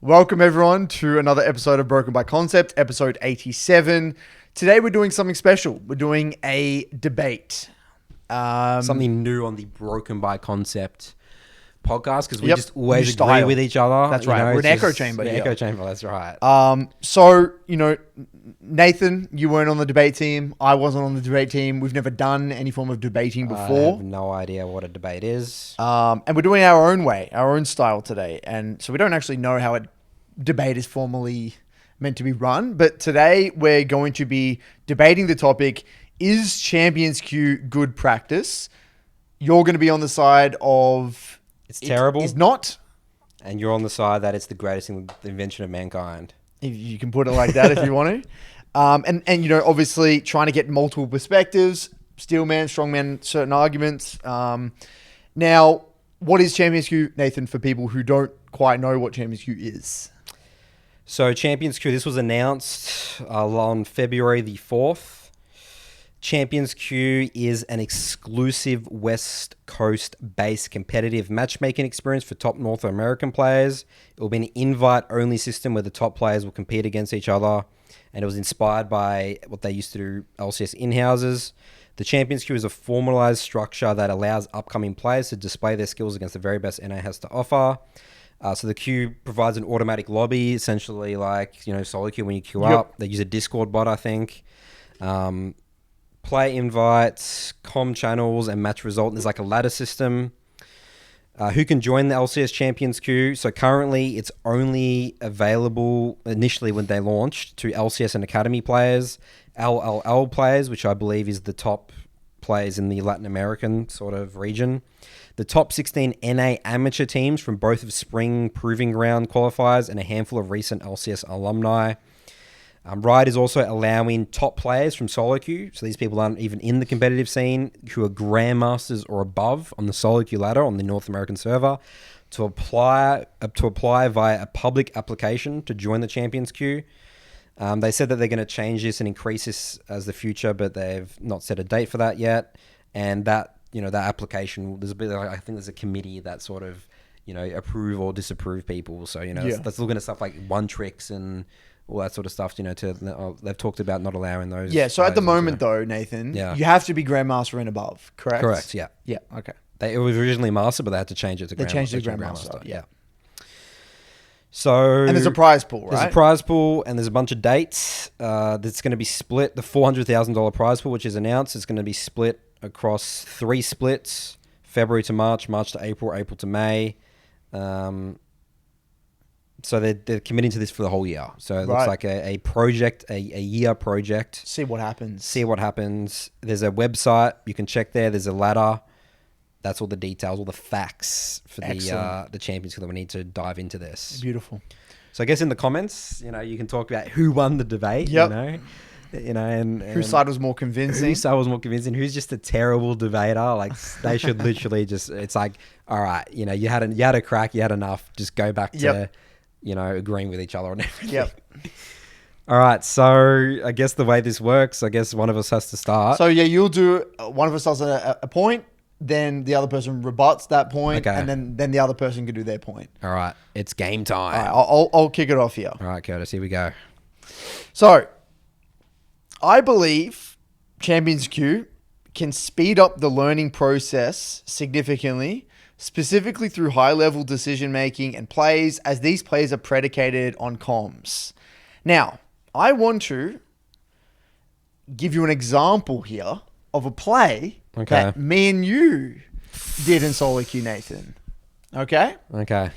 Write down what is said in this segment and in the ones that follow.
Welcome everyone to another episode of Broken by Concept, episode 87. Today we're doing something special. We're doing a debate. Something new on the Broken by Concept podcast because we just New always agree style. with each other. That's right. We're an echo chamber Yeah, here. echo chamber. That's right. So, Nathan, you weren't on the debate team. I wasn't on the debate team. We've never done any form of debating I before. have no idea what a debate is. And we're doing our own way, our own style today. And so we don't actually know how a debate is formally meant to be run. But today we're going to be debating the topic, is Champions Queue good practice? You're going to be on the side of... It's terrible. It's not. And you're on the side that it's the greatest invention of mankind. If you can put it like that if you want to. And obviously trying to get multiple perspectives, steel man, strong man, certain arguments. Now, what is Champions Queue, Nathan, for people who don't quite know what Champions Queue is? So Champions Queue, this was announced on February the 4th. Champions Queue is an exclusive West Coast-based competitive matchmaking experience for top North American players. It will be an invite-only system where the top players will compete against each other, and it was inspired by what they used to do LCS in-houses. The Champions Queue is a formalized structure that allows upcoming players to display their skills against the very best NA has to offer. So the queue provides an automatic lobby, essentially like, solo queue when you queue up. They use a Discord bot, I think. Play invites, comm channels, and match result. There's like a ladder system. Who can join the LCS Champions Queue? So currently, it's only available initially when they launched to LCS and Academy players, LLL players, which I believe is the top players in the Latin American sort of region. The top 16 NA amateur teams from both of Spring Proving Ground qualifiers and a handful of recent LCS alumni. Riot is also allowing top players from solo queue, so these people aren't even in the competitive scene, who are Grandmasters or above on the solo queue ladder on the North American server, to apply via a public application to join the Champions Queue. They said that they're going to change this and increase this as the future, but they've not set a date for that yet. And that application, there's a bit. I think there's a committee that sort of, approve or disapprove people. So that's looking at stuff like one tricks and all that sort of stuff. They've talked about not allowing those. Yeah. So at the moment, though, Nathan, you have to be Grandmaster and above. Correct. Correct. Yeah. Yeah. Okay. It was originally Master, but they had to change it to Grandmaster. They changed it to Grandmaster. Yeah. So and there's a prize pool, right? There's a prize pool, and there's a bunch of dates. That's going to be split. The $400,000 prize pool, which is announced, is going to be split across 3 splits: February to March, March to April, April to May. So they're committing to this for the whole year. So it looks like a project, a year project. See what happens. There's a website you can check there. There's a ladder. That's all the details, all the facts for the champions that we need to dive into this. Beautiful. So I guess in the comments, you can talk about who won the debate. Yep. And whose side was more convincing? Whose side was more convincing? Who's just a terrible debater? Like they should literally just. It's like, all right, you had a crack, you had enough. Just go back to, agreeing with each other on everything. Yep. All right, so I guess the way this works, I guess one of us has to start. So you'll do. One of us does a point. Then the other person rebuts that point, and then the other person can do their point. All right, it's game time. All right, I'll kick it off here. All right, Curtis, here we go. So, I believe Champions Queue can speed up the learning process significantly, specifically through high-level decision-making and plays, as these plays are predicated on comms. Now, I want to give you an example here of a play that me and you did in solo queue, Nathan. Okay? Okay.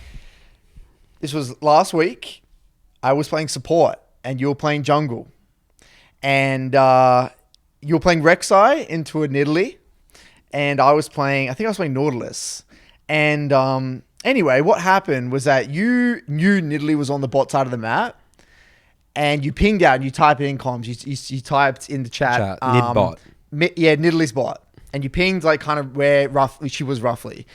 This was last week. I was playing support and you were playing jungle. And you were playing Rek'Sai into a Nidalee. And I think I was playing Nautilus. And anyway, what happened was that you knew Nidalee was on the bot side of the map. And you pinged out and you typed it in comms. You typed in the chat. Nid bot. Yeah, Nidalee's bot. And you pinged like kind of where roughly she was roughly.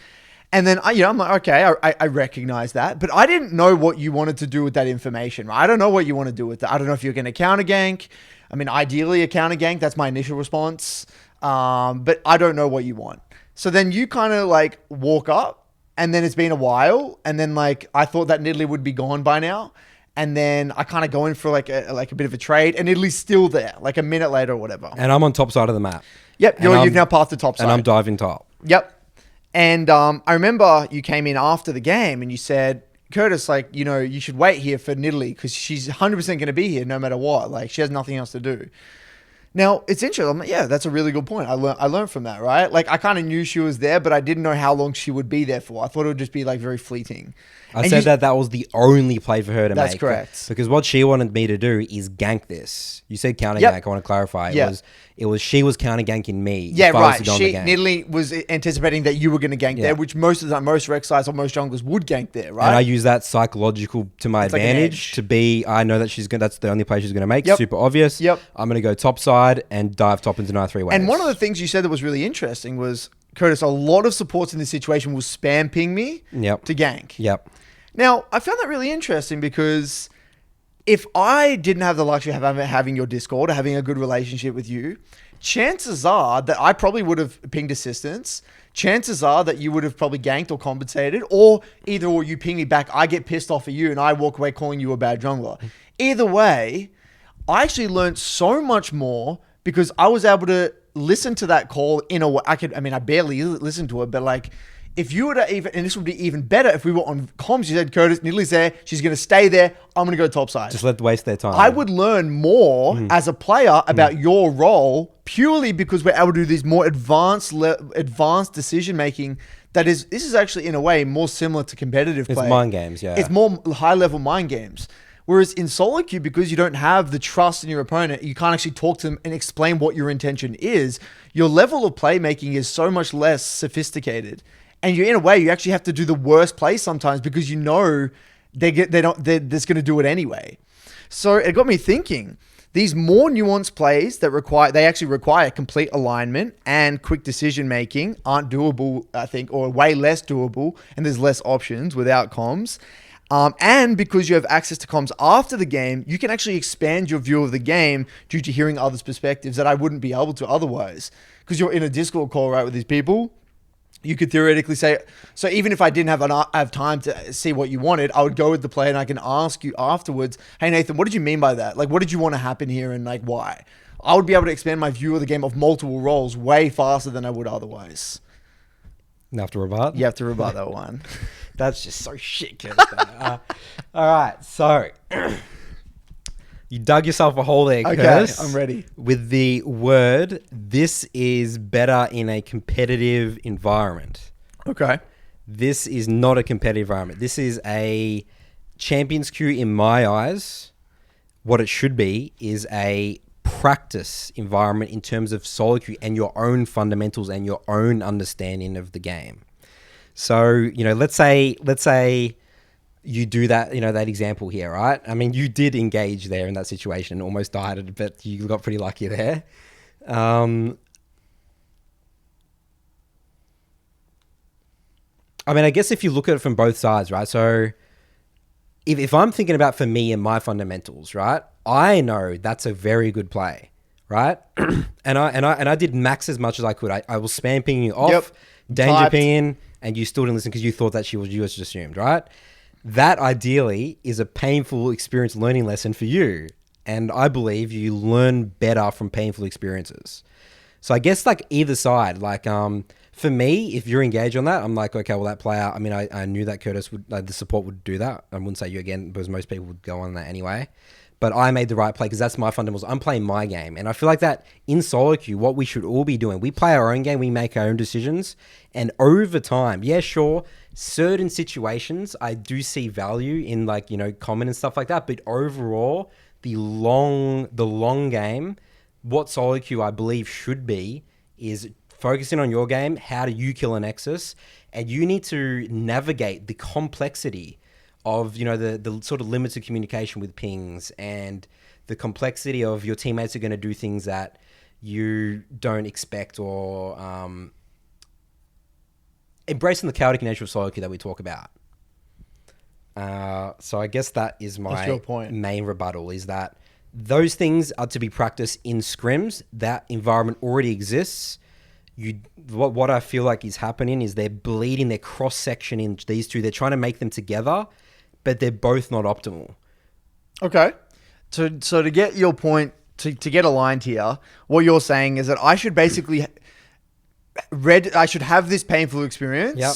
And then I'm like, okay, I recognize that. But I didn't know what you wanted to do with that information. Right? I don't know what you want to do with that. I don't know if you're going to counter gank. I mean, ideally a counter gank. That's my initial response. But I don't know what you want. So then you kind of like walk up and then it's been a while, and then like I thought that Nidalee would be gone by now, and then I kind of go in for like a bit of a trade, and Nidalee's still there, like a minute later or whatever. And I'm on top side of the map. Yep, you've now passed the top side. And I'm diving top. Yep. And I remember you came in after the game and you said, Curtis, like, you know, you should wait here for Nidalee because she's 100% going to be here no matter what. Like, she has nothing else to do. Now, it's interesting. I'm like, yeah, that's a really good point. I learned from that, right? Like, I kind of knew she was there, but I didn't know how long she would be there for. I thought it would just be, like, very fleeting. I said that was the only play for her to make. That's correct. Because what she wanted me to do is gank this. You said counter gank. I want to clarify. It was she was counter ganking me. Yeah, right. Nidalee was anticipating that you were going to gank there, which most of the time, most rec sides or most junglers would gank there, right? And I use that psychological to my advantage to be, I know that that's the only play she's going to make. Super obvious. Yep. I'm going to go top side and dive top into 9-3 waves. And one of the things you said that was really interesting was, Curtis, a lot of supports in this situation will spam ping me to gank. Yep. Now, I found that really interesting because if I didn't have the luxury of having your Discord or having a good relationship with you, chances are that I probably would have pinged assistance. Chances are that you would have probably ganked or compensated, or either or you ping me back, I get pissed off at you and I walk away calling you a bad jungler. Either way, I actually learned so much more because I was able to listen to that call in a way. I barely listened to it, but like, if you were to even, and this would be even better if we were on comms, you said, Curtis, Nidalee's there, she's going to stay there, I'm going to go topside. Just let them waste their time. I would learn more as a player about your role purely because we're able to do these more advanced decision making. This is actually in a way more similar to competitive play. It's mind games, yeah. It's more high level mind games. Whereas in solo queue, because you don't have the trust in your opponent, you can't actually talk to them and explain what your intention is. Your level of playmaking is so much less sophisticated. And in a way, you actually have to do the worst play sometimes because you know they're just going to do it anyway. So it got me thinking. These more nuanced plays that actually require complete alignment and quick decision making aren't doable, I think, or way less doable, and there's less options without comms. And because you have access to comms after the game, you can actually expand your view of the game due to hearing others' perspectives that I wouldn't be able to otherwise. Because you're in a Discord call, right, with these people. You could theoretically say, so even if I didn't have time to see what you wanted, I would go with the play and I can ask you afterwards, hey, Nathan, what did you mean by that? Like, what did you want to happen here and like why? I would be able to expand my view of the game of multiple roles way faster than I would otherwise. You have to rebut? You have to rebut that one. That's just so shit. All right, so you dug yourself a hole there, Curtis. Okay, I'm ready. With the word, this is better in a competitive environment. Okay. This is not a competitive environment. This is a Champions queue in my eyes. What it should be is a practice environment in terms of solo queue and your own fundamentals and your own understanding of the game. So, you know, let's say you do that, you know, that example here, right? I mean, you did engage there in that situation and almost died, but you got pretty lucky there. I mean, I guess if you look at it from both sides, right? So if I'm thinking about for me and my fundamentals, right? I know that's a very good play, right? and I did max as much as I could. I was spam pinging you off, danger pinging, and you still didn't listen because you thought that you just assumed, right? That ideally is a painful experience learning lesson for you. And I believe you learn better from painful experiences. So I guess like either side, like for me, if you're engaged on that, I'm like, okay, well that player, I mean, I knew that Curtis would, the support would do that. I wouldn't say you again, because most people would go on that anyway. But I made the right play because that's my fundamentals. I'm playing my game. And I feel like that in solo queue, what we should all be doing, we play our own game, we make our own decisions. And over time, yeah, sure, certain situations, I do see value in like, you know, common and stuff like that. But overall, the long game, what solo queue I believe should be is focusing on your game. How do you kill a Nexus? And you need to navigate the complexity of, you know, the sort of limited communication with pings and the complexity of your teammates are going to do things that you don't expect, or embracing the chaotic nature of solo queue that we talk about. So I guess that is my main rebuttal, is that those things are to be practiced in scrims. That environment already exists. what I feel like is happening is they're bleeding, they're cross-section in these two. They're trying to make them together, but they're both not optimal. Okay. So to get your point, to get aligned here, what you're saying is that I should basically I should have this painful experience. Yep.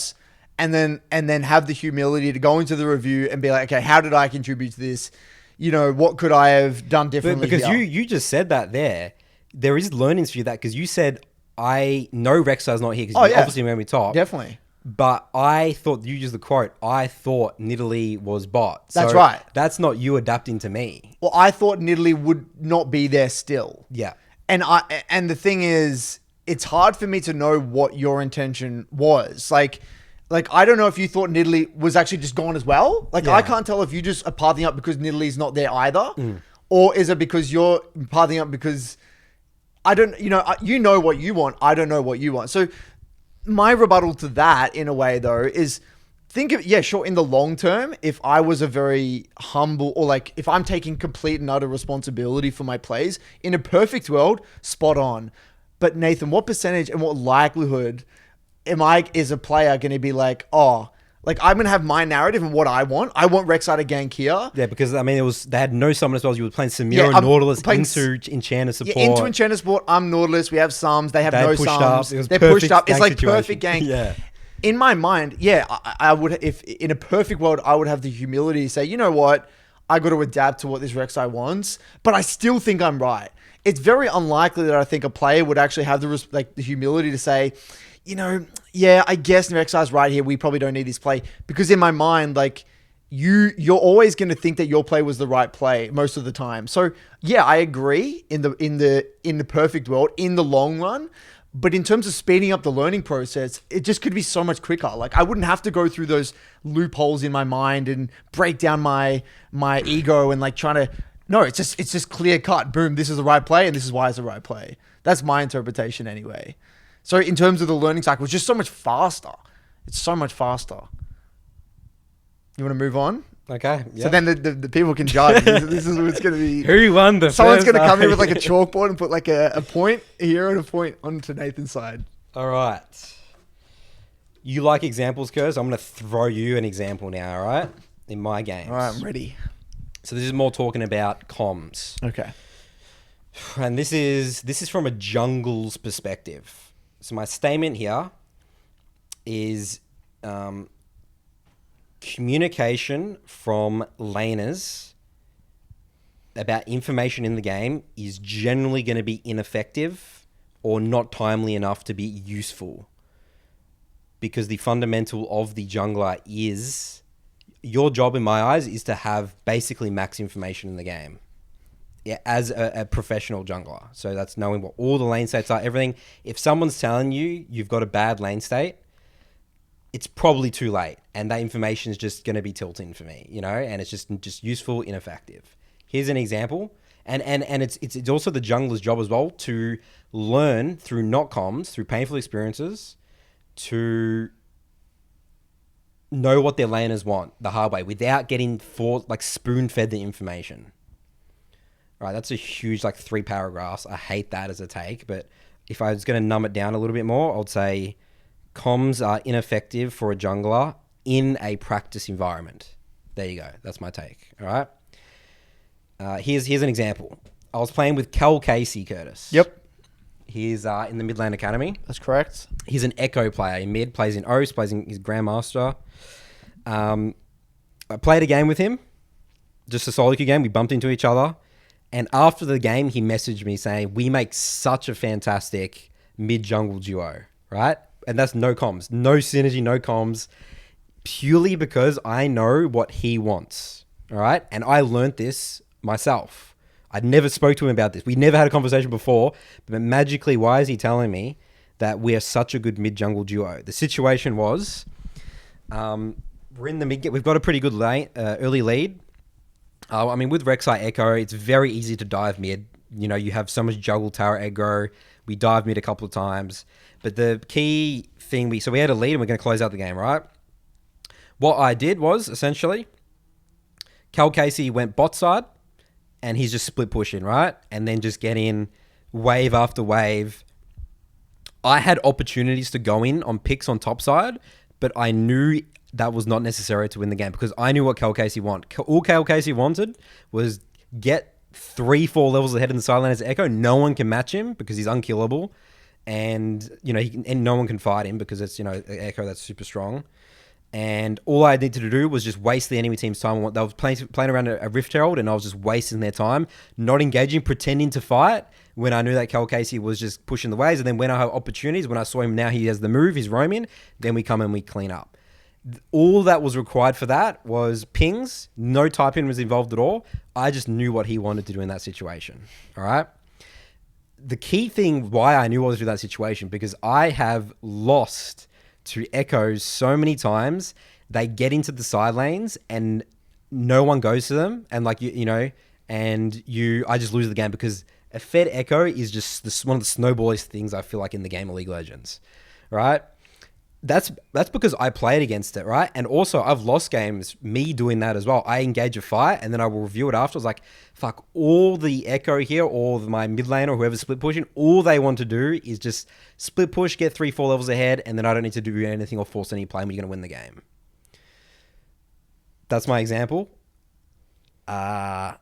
And then have the humility to go into the review and be like, okay, how did I contribute to this? What could I have done differently? Because here? you just said that there is learnings for you that, because you said, I know Rexar's not here because obviously when we talk. Definitely. But I thought, you used the quote, I thought Nidalee was bot. That's right. That's not you adapting to me. Well, I thought Nidalee would not be there still. Yeah. And the thing is, it's hard for me to know what your intention was. Like I don't know if you thought Nidalee was actually just gone as well. I can't tell if you just are pathing up because Nidalee's not there either. Or is it because you're pathing up because I don't, you know what you want. I don't know what you want. So my rebuttal to that in a way though is think of, sure. In the long term, if I was a very humble or if I'm taking complete and utter responsibility for my plays in a perfect world, spot on. But Nathan, what percentage and what likelihood is a player going to be like, I'm going to have my narrative and what I want. I want Rek'Sai to gank here. Yeah, because they had no summon spells. You were playing Samira and Nautilus into Enchanter support. Yeah, into Enchanter support. I'm Nautilus. We have Psalms. They have no Psalms. They're pushed up. It's like perfect gank. Yeah. In my mind, I would, if in a perfect world, I would have the humility to say, you know what? I got to adapt to what this Rek'Sai wants, but I still think I'm right. It's very unlikely that I think a player would actually have the humility to say, I guess Rek'Sai's right here. We probably don't need this play, because in my mind, you're always going to think that your play was the right play most of the time. So I agree in the perfect world, in the long run. But in terms of speeding up the learning process, it just could be so much quicker. I wouldn't have to go through those loopholes in my mind and break down my ego and trying to. No, it's just clear cut. Boom, this is the right play and this is why it's the right play. That's my interpretation anyway. So in terms of the learning cycle, it's just so much faster. It's so much faster. You want to move on? Okay. Yep. So then the people can judge. This is what it's going to be. Who won the Someone's first going to come in with a chalkboard and put a point here and a point onto Nathan's side. All right. You like examples, Curse? I'm going to throw you an example now, all right? In my games. All right, I'm ready. So this is more talking about comms. Okay. And this is from a jungle's perspective. So my statement here is communication from laners about information in the game is generally going to be ineffective or not timely enough to be useful. Because the fundamental of the jungler is, your job in my eyes is to have basically max information in the game. Yeah, as a professional jungler. So that's knowing what all the lane states are, everything. If someone's telling you you've got a bad lane state, it's probably too late. And that information is just going to be tilting for me, and it's just useful, ineffective. Here's an example. And it's also the jungler's job as well to learn through not comms, through painful experiences, to know what their laners want the hard way without getting spoon-fed the information. All right, that's a huge 3 paragraphs. I hate that as a take, but if I was going to numb it down a little bit more, I'd say comms are ineffective for a jungler in a practice environment. There you go. That's my take. All right. Here's an example. I was playing with Cal Casey, Curtis. Yep. He's in the Mid Lane Academy. That's correct. He's an Echo player. In mid, plays in O's, plays in his Grandmaster. I played a game with him, just a solo queue game. We bumped into each other. And after the game, he messaged me saying, we make such a fantastic mid-jungle duo, right? And that's no comms. No synergy, no comms. Purely because I know what he wants, all right? And I learned this myself. I'd never spoke to him about this. We never had a conversation before. But magically, why is he telling me that we are such a good mid-jungle duo? The situation was, we're in the mid. We've got a pretty good early lead. With Rek'Sai Echo, it's very easy to dive mid. You have so much juggle tower aggro. We dive mid a couple of times. But the key thing, we had a lead and we're going to close out the game, right? What I did was, essentially, Cal Casey went bot side and he's just split pushing, right? And then just getting wave after wave I had opportunities to go in on picks on top side, but I knew that was not necessary to win the game because I knew what Cal Casey wanted. All Cal Casey wanted was get 3-4 levels ahead in the sideline as Echo. No one can match him because he's unkillable. And, and no one can fight him because it's, Echo that's super strong. And all I needed to do was just waste the enemy team's time. They were playing around a Rift Herald, and I was just wasting their time, not engaging, pretending to fight when I knew that Cal Casey was just pushing the waves. And then when I have opportunities, when I saw him now, he has the move, he's roaming, then we come and we clean up. All that was required for that was pings. No typing was involved at all. I just knew what he wanted to do in that situation. All right. The key thing why I knew what to do in that situation, because I have lost to Echoes so many times. They get into the side lanes and no one goes to them. And I just lose the game because a fed Echo is just one of the snowballiest things I feel like in the game of League of Legends. Right. That's because I played against it, right? And also, I've lost games, me doing that as well. I engage a fight, and then I will review it after. I was like, fuck, all the Echo here, or my mid lane, or whoever's split pushing, all they want to do is just split push, get 3-4 levels ahead, and then I don't need to do anything or force any play, and we're going to win the game. That's my example. I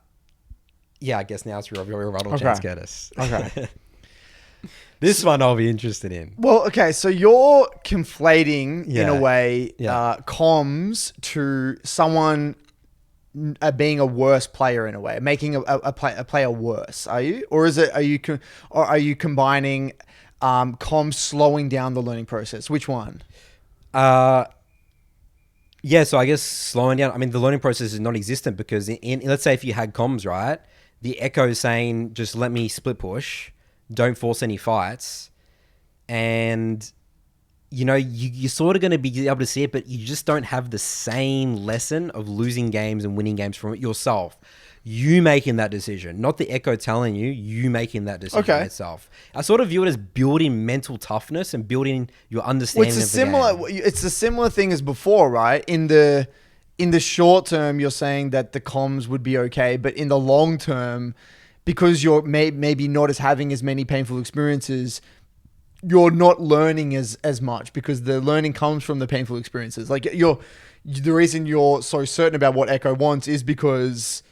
guess now it's your rebuttal chance, Curtis. Okay. This one I'll be interested in. Well, okay, so you're conflating, in a way, comms to someone being a worse player in a way, making a player worse, are you? Or are you combining comms slowing down the learning process? Which one? So I guess slowing down, the learning process is non-existent because let's say if you had comms, right? The Echo is saying, just let me split push. Don't force any fights. And, you're sort of going to be able to see it, but you just don't have the same lesson of losing games and winning games from it yourself. You making that decision, not the Echo telling you making that decision itself. I sort of view it as building mental toughness and building your understanding of the game. It's a similar thing as before, right? In the short term, you're saying that the comms would be okay, but in the long term, because you're maybe not as having as many painful experiences, you're not learning as much because the learning comes from the painful experiences. Like the reason you're so certain about what Echo wants is because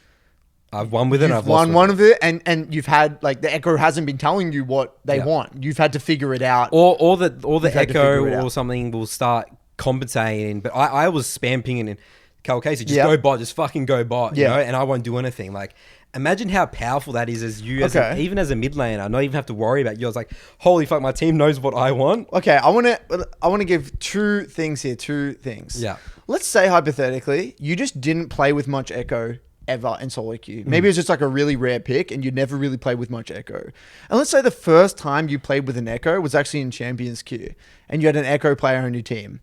I've won with it. I've won one of it, and you've had the Echo hasn't been telling you what they want. You've had to figure it out, or the Echo or something will start compensating. But I was spam pinging in Cal Casey, go bot, just fucking go bot, and I won't do anything. Imagine how powerful that is as you, even as a mid laner, not even have to worry about you. I was like, holy fuck, my team knows what I want. Okay, I want to give two things here. Yeah. Let's say hypothetically, you just didn't play with much Echo ever in solo queue. Maybe it was just a really rare pick, and you never really played with much Echo. And let's say the first time you played with an Echo was actually in Champions queue, and you had an Echo player on your team,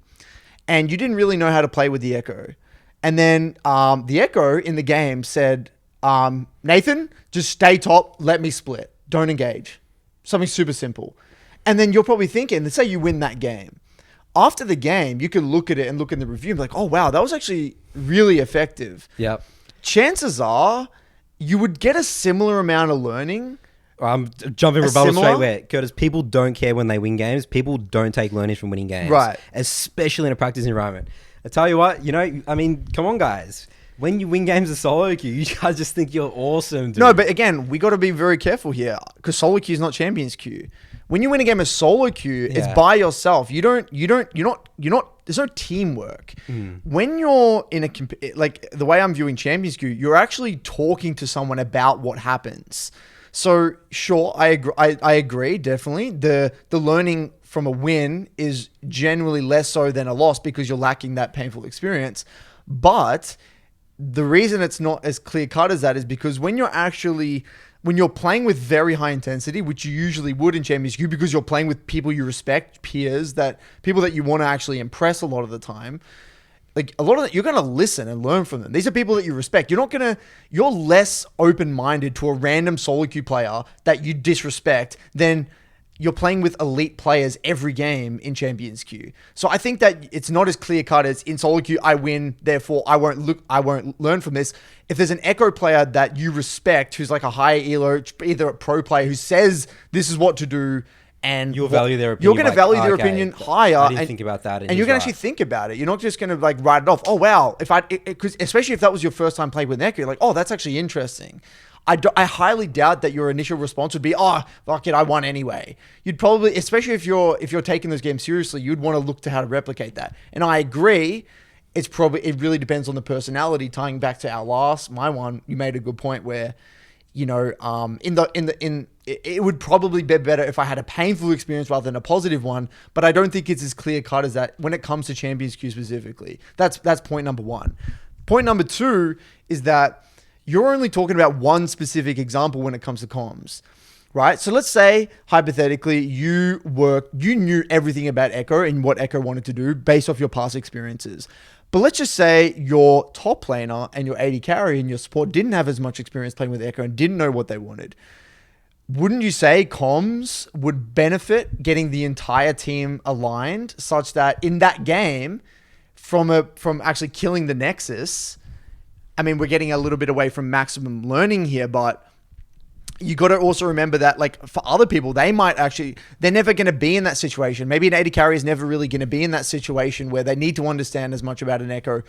and you didn't really know how to play with the Echo. And then the Echo in the game said, Nathan, just stay top, let me split. Don't engage. Something super simple. And then you're probably thinking, let's say you win that game. After the game, you could look at it and look in the review and be like, oh, wow, that was actually really effective. Yep. Chances are you would get a similar amount of learning. I'm jumping rebuttal straight away. Curtis, people don't care when they win games. People don't take learnings from winning games. Right. Especially in a practice environment. I tell you what, come on, guys. When you win games of solo queue, you guys just think you're awesome, dude. No, but again, we got to be very careful here because solo queue is not champions queue. When you win a game of solo queue, it's by yourself. You're not. There's no teamwork. When you're in the way I'm viewing champions queue, you're actually talking to someone about what happens. So sure, I agree, definitely. The learning from a win is generally less so than a loss because you're lacking that painful experience. But the reason it's not as clear cut as that is because when you're playing with very high intensity, which you usually would in Champions Queue because you're playing with people you respect, peers, people that you want to actually impress a lot of the time, a lot of that, you're going to listen and learn from them. These are people that you respect. You're less open-minded to a random solo queue player that you disrespect than you're playing with elite players every game in Champions Queue. So I think that it's not as clear cut as in solo queue, I win, therefore I won't learn from this. If there's an Echo player that you respect, who's like a high elo, either a pro player who says this is what to do, and You'll value their you're opinion. going to value their okay, opinion higher. I didn't think about that. And you're going to actually think about it. You're not just going to like write it off. Oh wow, because especially if that was your first time playing with Echo, you're like, oh, that's actually interesting. I highly doubt that your initial response would be, oh, fuck it, I won anyway. You'd probably, especially if you're taking those games seriously, you'd want to look to how to replicate that. And I agree. It really depends on the personality. Tying back to my one, you made a good point where, you know, it would probably be better if I had a painful experience rather than a positive one. But I don't think it's as clear cut as that when it comes to Champions Queue specifically. That's point number one. Point number two is that you're only talking about one specific example when it comes to comms, right? So let's say, hypothetically, you knew everything about Echo and what Echo wanted to do based off your past experiences. But let's just say your top laner and your AD carry and your support didn't have as much experience playing with Echo and didn't know what they wanted. Wouldn't you say comms would benefit getting the entire team aligned such that in that game, from actually killing the Nexus, I mean, we're getting a little bit away from maximum learning here, but you got to also remember that, like, for other people, they're never going to be in that situation. Maybe an AD carry is never really going to be in that situation where they need to understand as much about an Echo.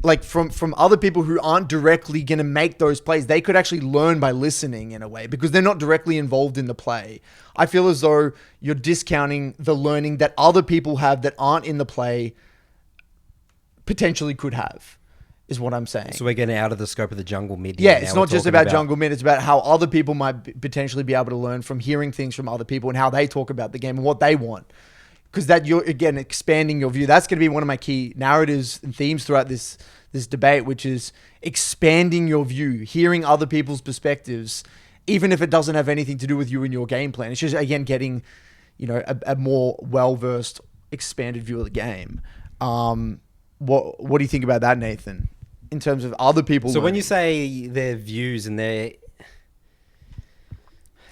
Like, from other people who aren't directly going to make those plays, they could actually learn by listening in a way because they're not directly involved in the play. I feel as though you're discounting the learning that other people have that aren't in the play potentially could have. Is what I'm saying. So we're getting out of the scope of the jungle mid. Yeah, it's not just about jungle mid. It's about how other people potentially be able to learn from hearing things from other people and how they talk about the game and what they want. Because that you're, again, expanding your view. That's going to be one of my key narratives and themes throughout this debate, which is expanding your view, hearing other people's perspectives, even if it doesn't have anything to do with you and your game plan. It's just, again, getting, you know, a more well-versed, expanded view of the game. What do you think about that, Nathan? In terms of other people. So when you say their views and their...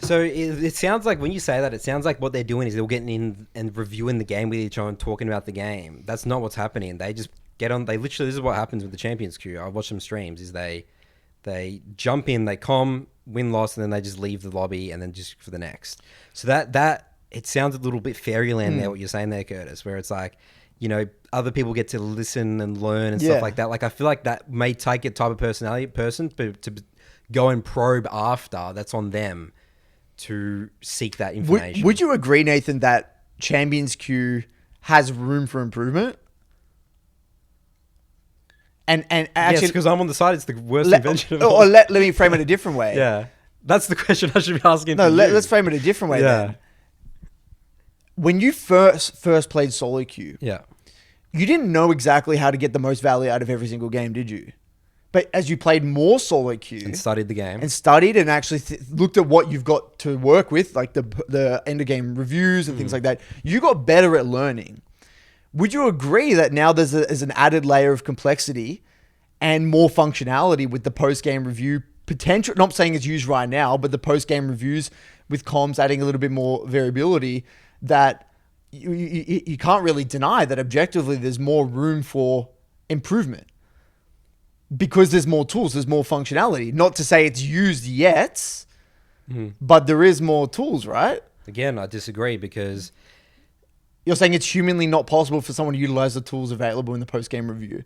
So it sounds like when you say that, it sounds like what they're doing is they're getting in and reviewing the game with each other and talking about the game. That's not what's happening. They just get on... This is what happens with the Champions Queue. I watch some streams, is they jump in, they win-loss, and then they just leave the lobby and then just for the next. So that it sounds a little bit fairyland there, what you're saying there, Curtis, where it's like, you know, other people get to listen and learn and stuff like that. Like, I feel like that may take a type of person to go and probe after. That's on them to seek that information. Would you agree, Nathan, that Champions Queue has room for improvement? And actually, yes, because I'm on the side. It's the worst invention of all. Or let me frame it a different way. Yeah, that's the question I should be asking. No, let's frame it a different way. Then. When you first played solo queue, you didn't know exactly how to get the most value out of every single game, did you? But as you played more solo queue and studied the game and actually looked at what you've got to work with, like the end of game reviews and things like that, you got better at learning. Would you agree that now there's an added layer of complexity and more functionality with the post game review potential? Not saying it's used right now, but the post game reviews with comms adding a little bit more variability, that you can't really deny that objectively there's more room for improvement because there's more tools, there's more functionality. Not to say it's used yet, but there is more tools, right? Again, I disagree because you're saying it's humanly not possible for someone to utilize the tools available in the post-game review.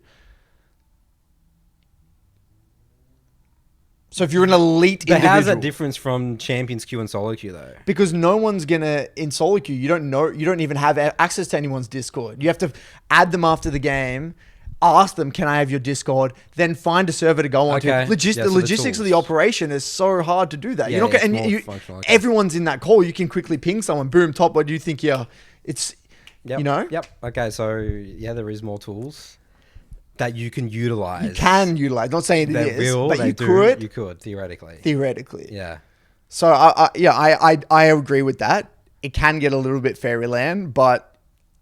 So if you're an elite individual... But how's that difference from Champions Queue and Solo Queue, though? Because no one's going to... In Solo Queue, you don't even have access to anyone's Discord. You have to add them after the game, ask them, can I have your Discord, then find a server to go on to. The logistics of the operation is so hard to do that. Yeah, you're not everyone's in that call. You can quickly ping someone, boom, top, what do you think here? It's... Yep. You know? Yep. Okay, so, yeah, there is more tools that you can utilize. You can utilize. Not saying it is, but you could. You could, theoretically. Theoretically. Yeah. So, I agree with that. It can get a little bit fairyland, but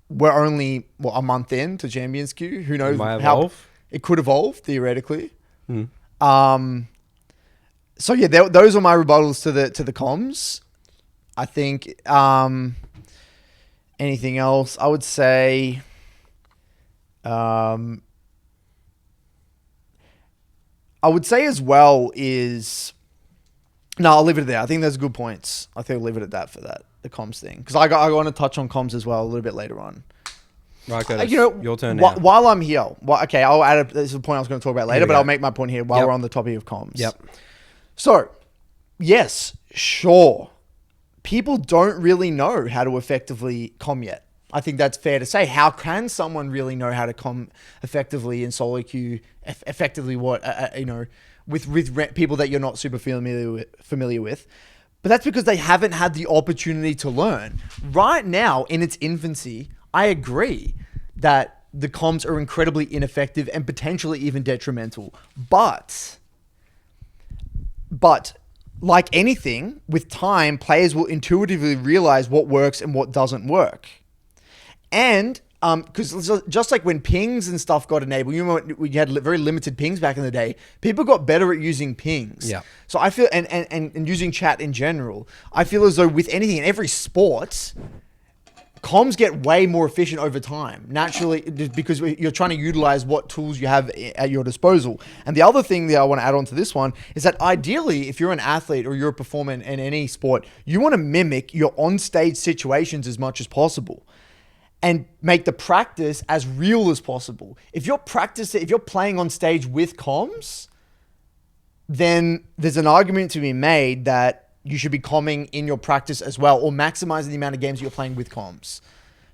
we're only, a month in to Champions Queue. Who knows how it could evolve, theoretically. So, yeah, those are my rebuttals to the comms. I think... anything else? I would say... I would say as well is... No, I'll leave it there. I think those are good points. I think I'll leave it at that for that. the comms thing because I want to touch on comms as well a little bit later on. Right, Curtis, your turn now. While I'm here, okay, I'll add. This is a point I was going to talk about later, but I'll make my point here while we're on the topic of comms. Yep. So, yes, sure, people don't really know how to effectively comm yet. I think that's fair to say. How can someone really know how to comm effectively in solo queue? Effectively, what with people that you're not super familiar with? But that's because they haven't had the opportunity to learn. Right now, in its infancy, I agree that the comms are incredibly ineffective and potentially even detrimental. But like anything, with time, players will intuitively realize what works and what doesn't work. And because just like when pings and stuff got enabled, we had very limited pings back in the day. People got better at using pings. Yeah. So I feel, and using chat in general, I feel as though with anything in every sport, comms get way more efficient over time, naturally, because you're trying to utilize what tools you have at your disposal. And the other thing that I want to add on to this one is that ideally, if you're an athlete or you're a performer in any sport, you want to mimic your on-stage situations as much as possible and make the practice as real as possible. If you're playing on stage with comms, then there's an argument to be made that you should be comming in your practice as well, or maximizing the amount of games you're playing with comms.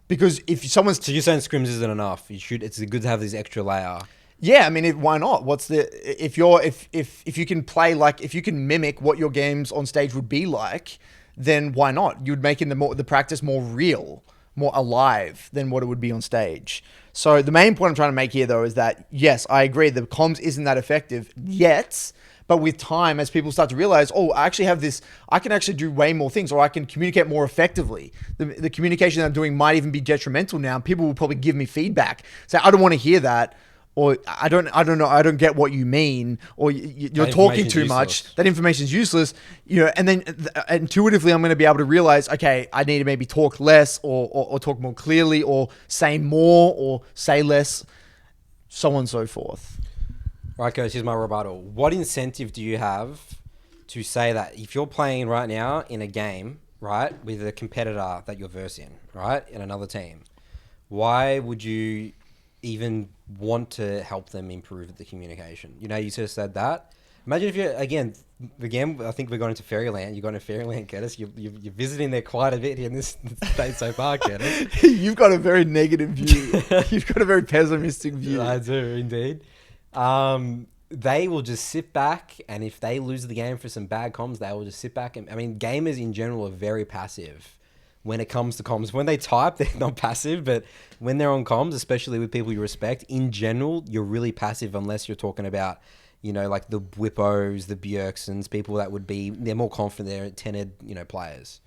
Because if someone's... So you're saying scrims isn't enough. It's good to have this extra layer. Yeah, I mean, why not? If you can play if you can mimic what your games on stage would be like, then why not? You'd make the practice more real, more alive than what it would be on stage. So the main point I'm trying to make here, though, is that yes, I agree, the comms isn't that effective yet. But with time, as people start to realize, I can actually do way more things, or I can communicate more effectively. The communication that I'm doing might even be detrimental now. People will probably give me feedback. Say, I don't want to hear that, or I don't know, I don't get what you mean, or you're talking too much. That information is useless. And then intuitively, I'm going to be able to realize, okay, I need to maybe talk less, or talk more clearly, or say more, or say less, so on and so forth. Right, guys, here's my rebuttal. What incentive do you have to say that if you're playing right now in a game, right, with a competitor that you're versing, right, in another team, why would you even want to help them improve the communication? You just said that. Imagine if you're, again, I think we're going into Fairyland. You're going to Fairyland, Curtis. You're visiting there quite a bit in this state so far, Curtis. You've got a very negative view. You've got a very pessimistic view. I do, indeed. They will just sit back, and if they lose the game for some bad comms, they will just sit back. And I mean, gamers in general are very passive when it comes to comms. When they type, they're not passive, but when they're on comms, especially with people you respect, in general, you're really passive unless you're talking about, like the Whippos, the Bjerksons, people that they're more confident, they're tenured, players.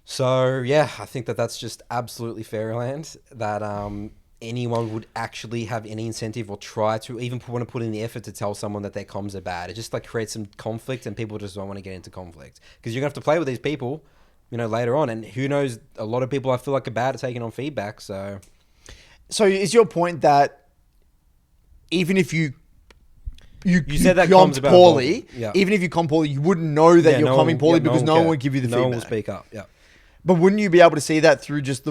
So yeah, I think that's just absolutely Fairyland, that anyone would actually have any incentive or try to even want to put in the effort to tell someone that their comms are bad. It just creates some conflict, and people just don't want to get into conflict because you're gonna have to play with these people, later on. And who knows? A lot of people I feel are bad at taking on feedback. So is your point that even if you said that commed poorly, yeah. Even if you commed poorly, you wouldn't know that you're comming poorly because no one would give you the feedback. No one will speak up. Yeah. But wouldn't you be able to see that through just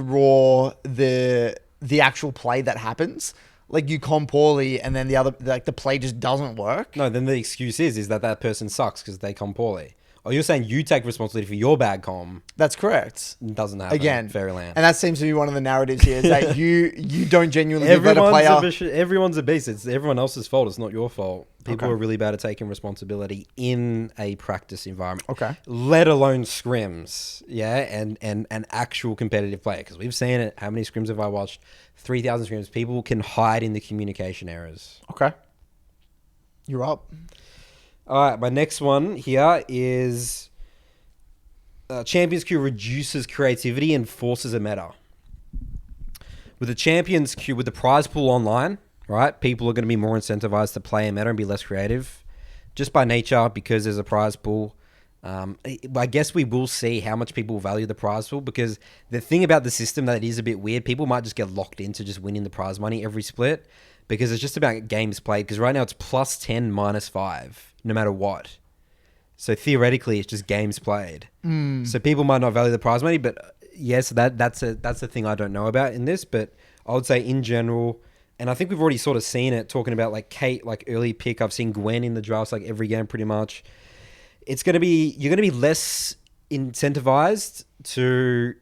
the actual play that happens? Like you comm poorly and then the play just doesn't work? No, then the excuse is that person sucks because they comm poorly. Or you're saying you take responsibility for your bad comm. That's correct. It doesn't happen. Again, Fairyland. And that seems to be one of the narratives here, is that you don't genuinely let a player... Everyone's a beast. It's everyone else's fault. It's not your fault. People Okay. are really bad at taking responsibility in a practice environment. Okay. Let alone scrims. Yeah. And an actual competitive player. Because we've seen it. How many scrims have I watched? 3,000 scrims. People can hide in the communication errors. Okay. You're up. All right, my next one here is Champions Queue reduces creativity and forces a meta. With the Champions Queue, with the prize pool online, right, people are going to be more incentivized to play a meta and be less creative. Just by nature, because there's a prize pool. I guess we will see how much people value the prize pool, because the thing about the system that is a bit weird, people might just get locked into just winning the prize money every split, because it's just about games played. Because right now it's +10, -5, no matter what. So theoretically, it's just games played. So people might not value the prize money, but yes, that's a thing I don't know about in this. But I would say in general, and I think we've already sort of seen it talking about like Kate, like early pick. I've seen Gwen in the drafts like every game pretty much. You're gonna be less incentivized to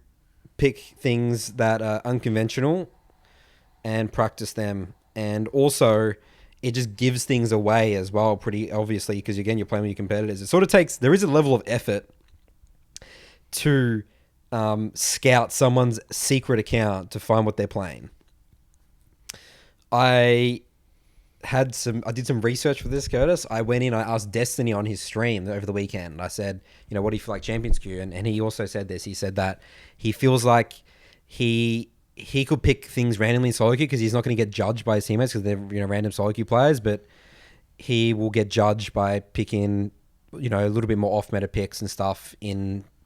pick things that are unconventional and practice them, and also it just gives things away as well, pretty obviously, because again, you're playing with your competitors. It sort of there is a level of effort to scout someone's secret account to find what they're playing. I did some research for this, Curtis. I went in, I asked Destiny on his stream over the weekend. I said, what do you feel like Champions Queue? And he also said this. He said that he feels like he could pick things randomly in solo queue because he's not going to get judged by his teammates because they're random solo queue players, but he will get judged by picking a little bit more off meta picks and stuff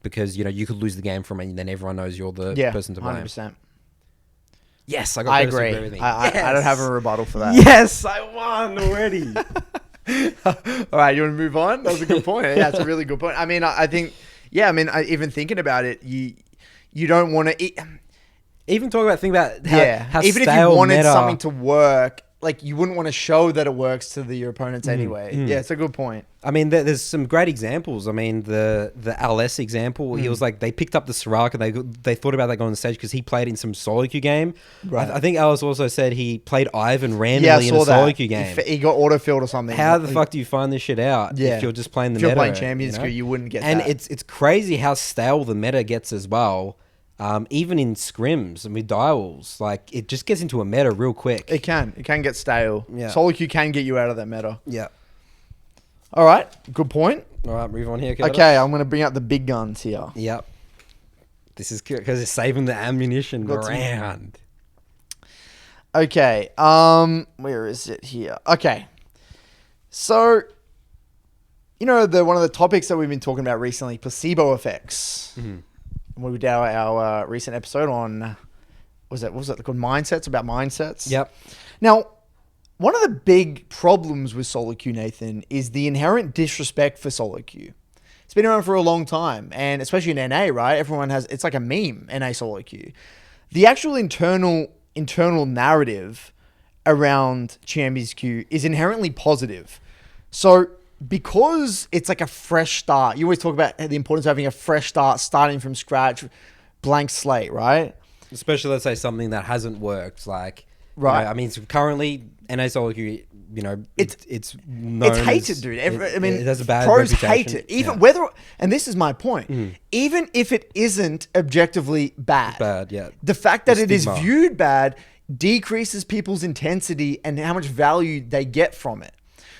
because you could lose the game from it and then everyone knows you're the person to blame. 100%. Yes, I agree. Everything. I don't have a rebuttal for that. Yes, I won already. All right, you want to move on? That was a good point. Yeah, it's a really good point. I mean, I think, even thinking about it, you don't want to even talk about how even if you stale wanted meta, something to work, like you wouldn't want to show that it works to your opponents anyway. Yeah, it's a good point. I mean, there's some great examples. I mean, the LS example, he was like, they picked up the Sirac and they thought about that going on the stage because he played in some solo queue game. Right. I think Alice also said he played Ivan randomly in a solo queue game. He got autofilled or something. How the fuck do you find this shit out if you're just playing the meta? If you're playing Champions Queue, you wouldn't get that. And it's crazy how stale the meta gets as well. Even in scrims and with dials, like it just gets into a meta real quick. It can get stale. Yeah. Solo queue can get you out of that meta. Yeah. All right. Good point. All right, move on here, Curtis. Okay, I'm going to bring out the big guns here. Yep. This is good because it's saving the ammunition around. Okay. Where is it here? Okay. So, one of the topics that we've been talking about recently, placebo effects. Mm-hmm. When we did our recent episode on, what was it called? Mindsets, about mindsets. Yep. Now, one of the big problems with solo queue, Nathan, is the inherent disrespect for solo queue. It's been around for a long time, and especially in NA, right? It's like a meme, NA solo queue. The actual internal narrative around Champions Queue is inherently positive. So, because it's like a fresh start, you always talk about the importance of having a fresh start, starting from scratch, blank slate, right? Especially, let's say something that hasn't worked, like, right. I mean, currently, NA solo queue, it's hated, dude. It has a bad pros reputation. hate it. Even whether, and this is my point, even if it isn't objectively bad, the fact that it is viewed bad decreases people's intensity and how much value they get from it.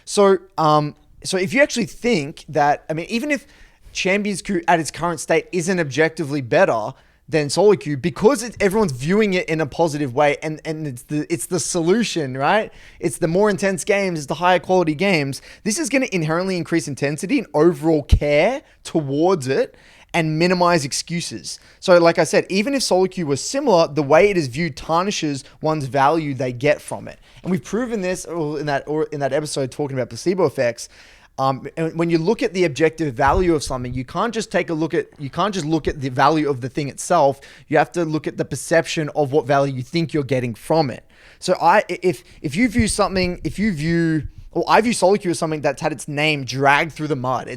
So if you actually think that, even if Champions Queue at its current state isn't objectively better than solo queue, because everyone's viewing it in a positive way, and it's the solution, right? It's the more intense games, it's the higher quality games. This is going to inherently increase intensity and overall care towards it and minimize excuses. So like I said, even if solo queue was similar, the way it is viewed tarnishes one's value they get from it. And we've proven this in that episode talking about placebo effects. And when you look at the objective value of something, you can't just look at the value of the thing itself. You have to look at the perception of what value you think you're getting from it. So I view solo queue as something that's had its name dragged through the mud.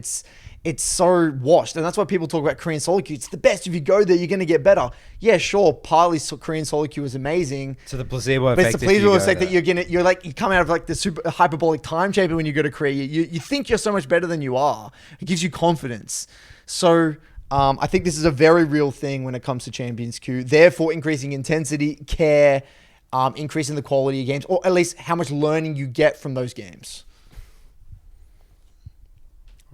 It's so washed. And that's why people talk about Korean solo queue. It's the best. If you go there, you're going to get better. Yeah, sure. Partly Korean solo queue is amazing. So the placebo effect. But it's the placebo effect that you come out of like the super hyperbolic time chamber when you go to Korea. You think you're so much better than you are. It gives you confidence. So I think this is a very real thing when it comes to Champions Queue. Therefore, increasing intensity, care, increasing the quality of games, or at least how much learning you get from those games.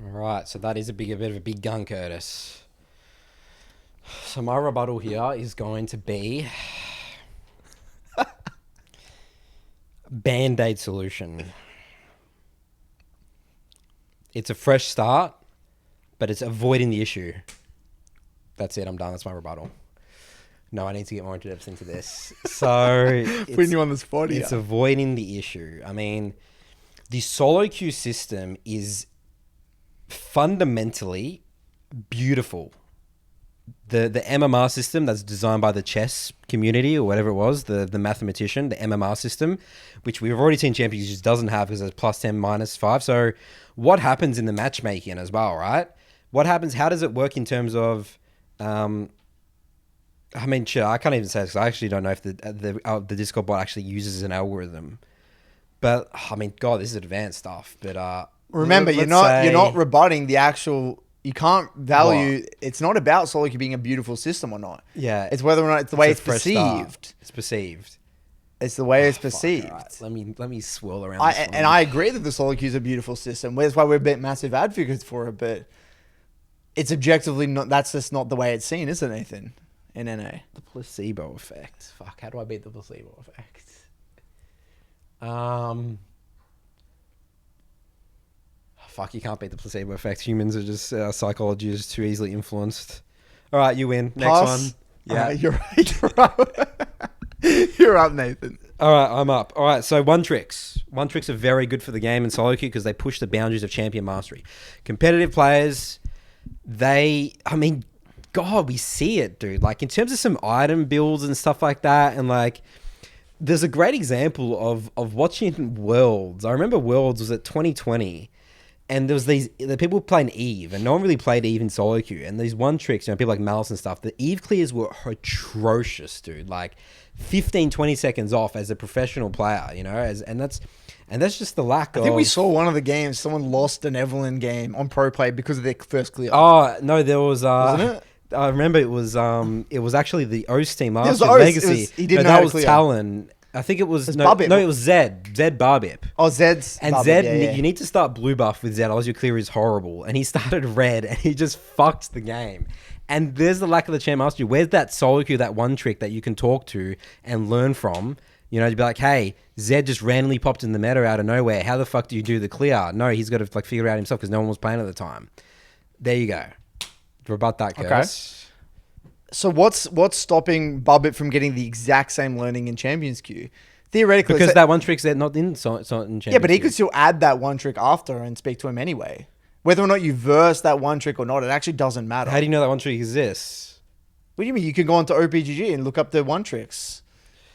All right, so that is a bit of a big gun, Curtis. So my rebuttal here is going to be Band-Aid solution. It's a fresh start, but it's avoiding the issue. That's it. I'm done. That's my rebuttal. No, I need to get more into depth into this. So putting you on the spot here. It's avoiding the issue. I mean, the solo queue system is fundamentally beautiful. The MMR system that's designed by the chess community or whatever it was, the mathematician, the MMR system, which we've already seen Champions just doesn't have because it's +10, -5. So what happens in the matchmaking as well, right? What happens? How does it work in terms of... I mean, shit, I can't even say this. I actually don't know if the Discord bot actually uses an algorithm. But, I mean, God, this is advanced stuff. But remember, you're not rebutting the actual... You can't value... What? It's not about solo queue being a beautiful system or not. Yeah. It's whether or not it's the way it's fresh start. perceived. It's perceived. It's the way it's Fuck, perceived. alright. Let me swirl around this one. And I agree that the solo queue is a beautiful system. That's why we're a bit massive advocates for it. But it's objectively not... That's just not the way it's seen, is it, Nathan? In NA. The placebo effect. Fuck, how do I beat the placebo effect? Fuck, you can't beat the placebo effect. Humans are just... psychology is too easily influenced. All right, you win. Next one. Yeah. You're right. You're up. You're up, Nathan. All right, I'm up. All right, so one tricks. One tricks are very good for the game in solo queue because they push the boundaries of champion mastery. Competitive players, I mean, God, we see it, dude. Like, in terms of some item builds and stuff like that, and like, there's a great example of watching Worlds. I remember Worlds was at 2020. And there was the people playing Eve, and no one really played Eve in solo queue. And these one tricks, people like Malice and stuff, the Eve clears were atrocious, dude. Like 15, 20 seconds off as a professional player, and that's just the lack of... I think we saw one of the games, someone lost an Evelyn game on pro play because of their first clear. Oh, no, there was... Wasn't it? I remember it was actually the OS team last year, Legacy. He didn't know how to clear. Talon. I think it was... No, it was Zed. Zed Barbip. Oh, Zed's... And Barbip, Zed, yeah. You need to start blue buff with Zed, otherwise your clear is horrible. And he started red, and he just fucked the game. And there's the lack of the champ mastery. Where's that solo queue, that one trick that you can talk to and learn from? You'd be like, hey, Zed just randomly popped in the meta out of nowhere. How the fuck do you do the clear? No, he's got to figure it out himself because no one was playing at the time. There you go. Rebut that, Curtis. Okay. So what's stopping Barbip from getting the exact same learning in Champions queue? Theoretically, because that one trick's not in Champions. Yeah, but he could still add that one trick after and speak to him anyway. Whether or not you verse that one trick or not, it actually doesn't matter. How do you know that one trick exists? What do you mean? You can go onto OPGG and look up the one tricks.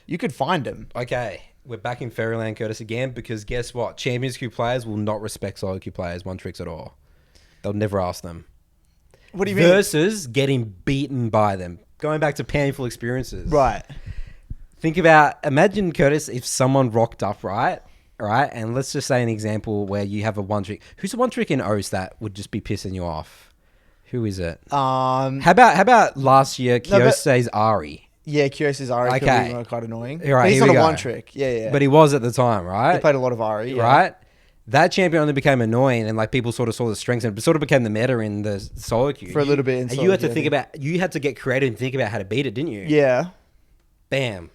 You could find them. Okay, we're back in Fairyland, Curtis, again, because guess what? Champions queue players will not respect solo queue players one tricks at all. They'll never ask them. What do you mean? Versus getting beaten by them. Going back to painful experiences. Right. Imagine, Curtis, if someone rocked up, right? And let's just say an example where you have a one trick. Who's the one trick in OS that would just be pissing you off? Who is it? How about last year, Kyose's Ari? Yeah, Kyose's Ari could be quite annoying. Right, but he's not a one trick. Yeah. But he was at the time, right? He played a lot of Ari, yeah. Right? That champion only became annoying, and like people sort of saw the strengths, and it sort of became the meta in the solo queue. For a little bit in solo queue. You had to get creative and think about how to beat it, didn't you? Yeah. Bam.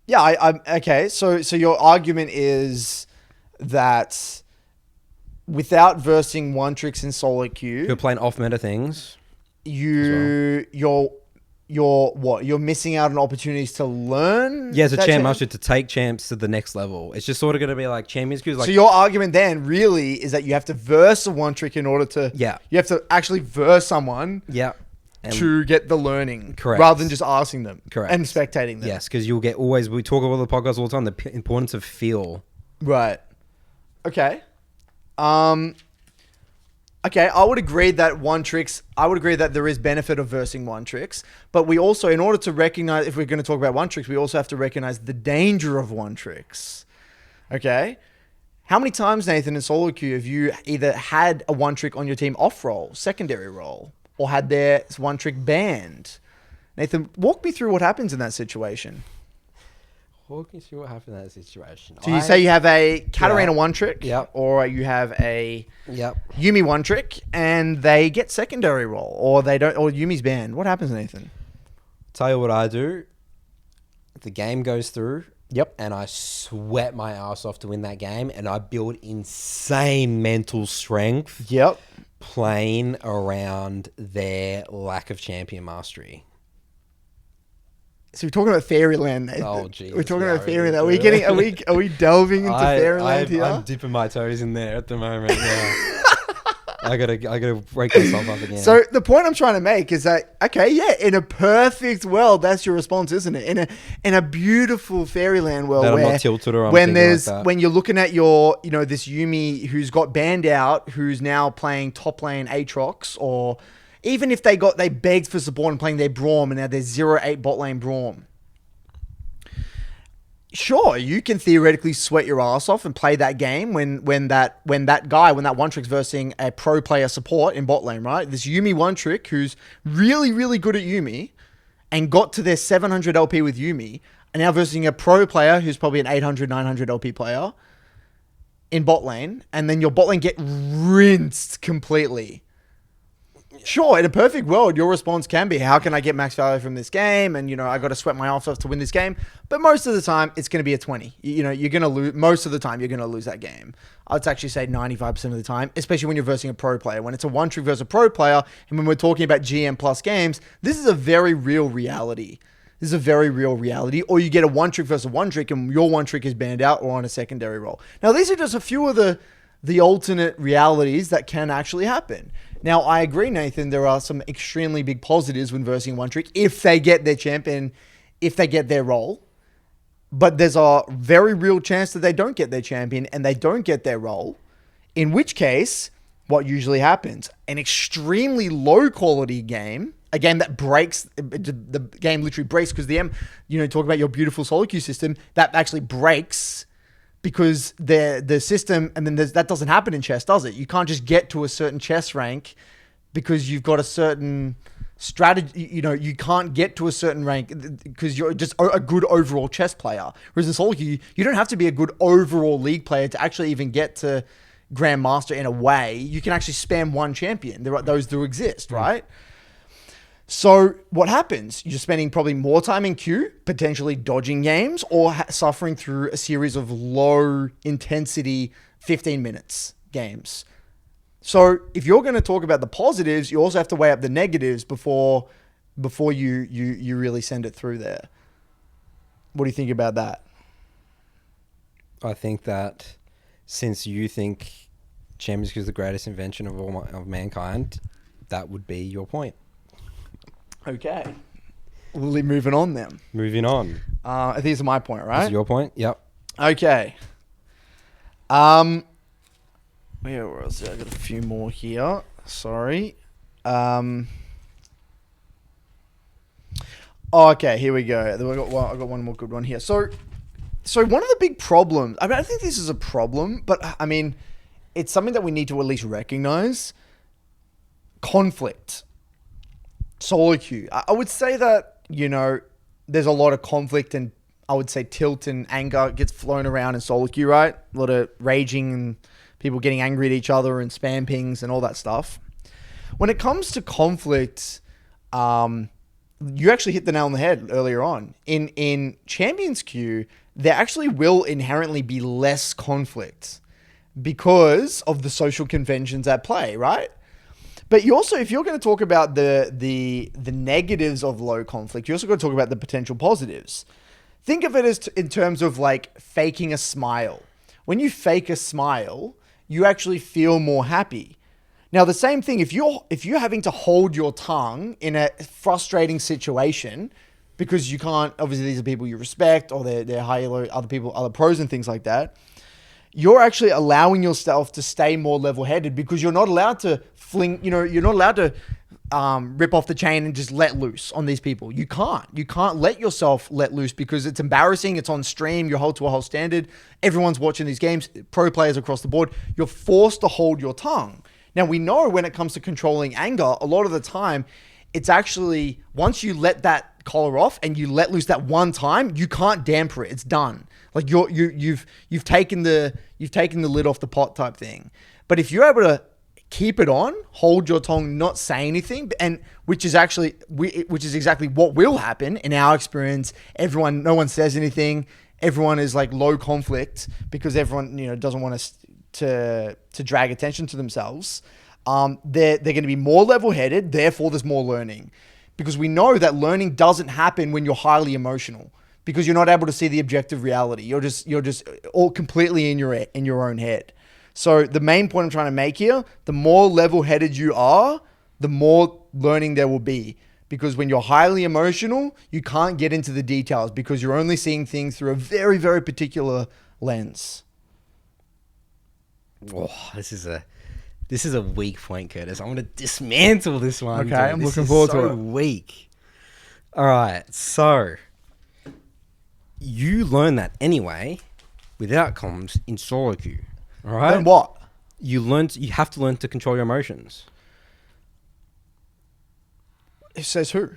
Yeah, okay. So your argument is that without versing one tricks in solo queue, you're playing off meta things. You're missing out on opportunities to learn. Yeah, as a champ master to take champs to the next level. It's just sort of going to be like champions queue. So your argument then really is that you have to verse a one trick in order to. Yeah. You have to actually verse someone. Yeah. To get the learning. Correct. Rather than just asking them. Correct. And spectating them. Yes, because you'll get we talk about the podcast all the time, the importance of feel. Right. Okay. Okay, I would agree that there is benefit of versing one tricks, but we also, in order to recognize, if we're going to talk about one tricks, we also have to recognize the danger of one tricks. Okay? How many times, Nathan, in solo queue have you either had a one trick on your team off roll, secondary roll, or had their one trick banned? Nathan, walk me through what happens in that situation. Walk me through what happened in that situation. So you say you have a Katarina one trick, yep, or you have a Yuumi one trick, and they get secondary roll, or they don't, or Yumi's banned. What happens, Nathan? Tell you what I do. The game goes through. Yep. And I sweat my ass off to win that game, and I build insane mental strength. Yep. Playing around their lack of champion mastery. So we're talking about Fairyland, Nathan. Oh, geez. We're talking about Fairyland. Are we delving into Fairyland here? I'm dipping my toes in there at the moment. Yeah. I gotta wake myself up again. So the point I'm trying to make is that, okay, yeah, in a perfect world, that's your response, isn't it? In a beautiful fairyland world that I'm where not tilted or I'm when thinking there's like that. when you're looking at your, this Yumi who's got banned out, who's now playing top lane Aatrox, or even if they begged for support and playing their Braum, and now they're 0-8 bot lane Braum. Sure, you can theoretically sweat your ass off and play that game when that one trick's versing a pro player support in bot lane, right? This Yumi one trick who's really, really good at Yumi and got to their 700 LP with Yumi, and now versing a pro player who's probably an 800, 900 LP player in bot lane, and then your bot lane get rinsed completely. Sure, in a perfect world, your response can be, how can I get max value from this game? And, I got to sweat my ass off to win this game. But most of the time, it's going to be a 20. You're going to lose. Most of the time, you're going to lose that game. I'd actually say 95% of the time, especially when you're versing a pro player. When it's a one trick versus a pro player, and when we're talking about GM plus games, this is a very real reality. This is a very real reality. Or you get a one trick versus a one trick, and your one trick is banned out or on a secondary role. Now, these are just a few of the alternate realities that can actually happen. Now, I agree, Nathan, there are some extremely big positives when versing one trick if they get their champion, if they get their role. But there's a very real chance that they don't get their champion and they don't get their role, in which case, what usually happens? An extremely low quality game, a game that breaks, the game literally breaks because talk about your beautiful solo queue system, that actually breaks because the system, and then that doesn't happen in chess, does it? You can't just get to a certain chess rank because you've got a certain strategy. You can't get to a certain rank because you're just a good overall chess player. Whereas in solo queue, you don't have to be a good overall league player to actually even get to Grandmaster in a way. You can actually spam one champion. Those do exist, right? So what happens? You're spending probably more time in queue, potentially dodging games or suffering through a series of low intensity 15 minutes games. So if you're going to talk about the positives, you also have to weigh up the negatives before you really send it through there. What do you think about that? I think that since you think Champions Queue is the greatest invention of mankind, that would be your point. Okay. We'll be moving on then. Moving on. I think it's my point, right? This is your point? Yep. Okay. Where was it? I got a few more here. Sorry. Okay, here we go. I got one more good one here. So one of the big problems, I don't think this is a problem, but it's something that we need to at least recognize. Conflict. Solo queue. I would say that, there's a lot of conflict and I would say tilt and anger gets flown around in solo queue, right? A lot of raging and people getting angry at each other and spam pings and all that stuff. When it comes to conflict, you actually hit the nail on the head earlier on. In Champions Queue, there actually will inherently be less conflict because of the social conventions at play, right? But you also, if you're going to talk about the negatives of low conflict, you also got to talk about the potential positives. Think of it as in terms of like faking a smile. When you fake a smile, you actually feel more happy. Now, the same thing, if you're having to hold your tongue in a frustrating situation because you can't, obviously these are people you respect or they're higher, other people, other pros and things like that, you're actually allowing yourself to stay more level-headed because you're not allowed to you're not allowed to rip off the chain and just let loose on these people. You can't let yourself let loose because it's embarrassing. It's on stream. You're held to a whole standard. Everyone's watching these games, pro players across the board. You're forced to hold your tongue. Now, we know when it comes to controlling anger, a lot of the time, it's actually, once you let that collar off and you let loose that one time, you can't damper it. It's done. Like you've taken the lid off the pot type thing. But if you're able to keep it on, hold your tongue, not say anything, and which is exactly what will happen in our experience. No one says anything. Everyone is like low conflict because everyone doesn't want to drag attention to themselves. They're going to be more level-headed. Therefore, there's more learning because we know that learning doesn't happen when you're highly emotional because you're not able to see the objective reality. You're just all completely in your own head. So the main point I'm trying to make here, the more level-headed you are, the more learning there will be. Because when you're highly emotional, you can't get into the details because you're only seeing things through a very, very particular lens. Oh, this is a weak point, Curtis. I'm going to dismantle this one. Okay, dude. I'm This looking is forward so to it. Weak. All right, so you learn that anyway with outcomes in solo queue. All right. Then what? You have to learn to control your emotions. It says who?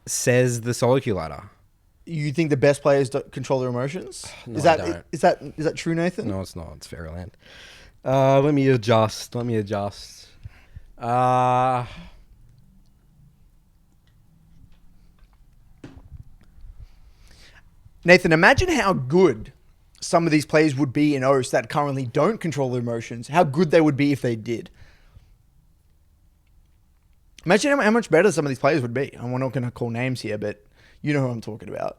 Says the solo queue ladder. You think the best players don't control their emotions? No, is I that don't. is that true, Nathan? No, it's not. It's Fairyland. Let me adjust. Nathan, imagine how good some of these players would be in OS that currently don't control their emotions. How good they would be if they did. Imagine how much better some of these players would be. And we're not going to call names here, but you know who I'm talking about.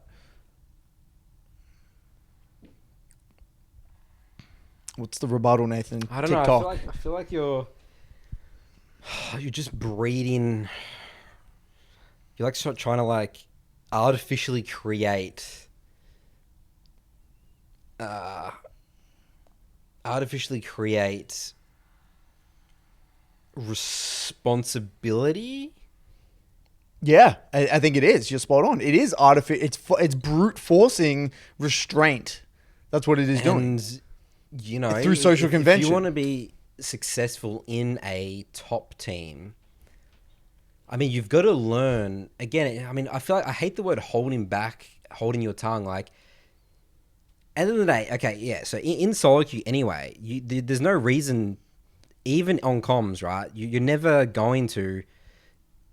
What's the rebuttal, Nathan? I don't TikTok. know. I feel like you're just breeding. You're like sort of trying to like artificially create. Responsibility. Yeah, I think it is. You're spot on. It is artificial. It's brute forcing restraint. That's what it is doing. And you know, Through social if convention. you want to be successful in a top team, I mean, you've got to learn. Again, I mean, I feel like I hate the word holding back, holding your tongue. Like, at the end of the day, okay, yeah. So in solo queue, anyway, there's no reason, even on comms, right? You're never going to.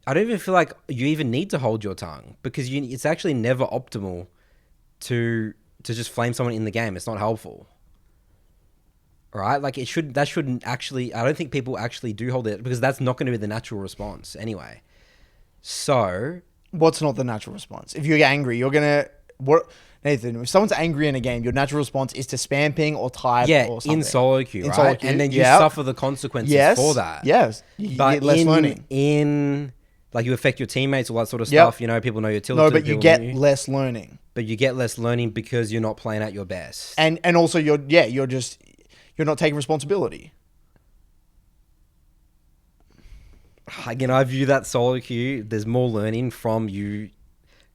I don't even feel like you even need to hold your tongue because it's actually never optimal to just flame someone in the game. It's not helpful. Right? Like that shouldn't actually, I don't think people actually do hold it because that's not going to be the natural response anyway. So. What's not the natural response? If you're angry, you're going to, Nathan, if someone's angry in a game, your natural response is to spam ping or type or something. In solo queue, In right? solo queue, And then you suffer the consequences for that. Yes. You get less learning. Like you affect your teammates, all that sort of stuff. You know, people know you're tilted. No, but you get less learning. But you get less learning because you're not playing at your best. And also you're not taking responsibility. Again, I view that solo queue. There's more learning from you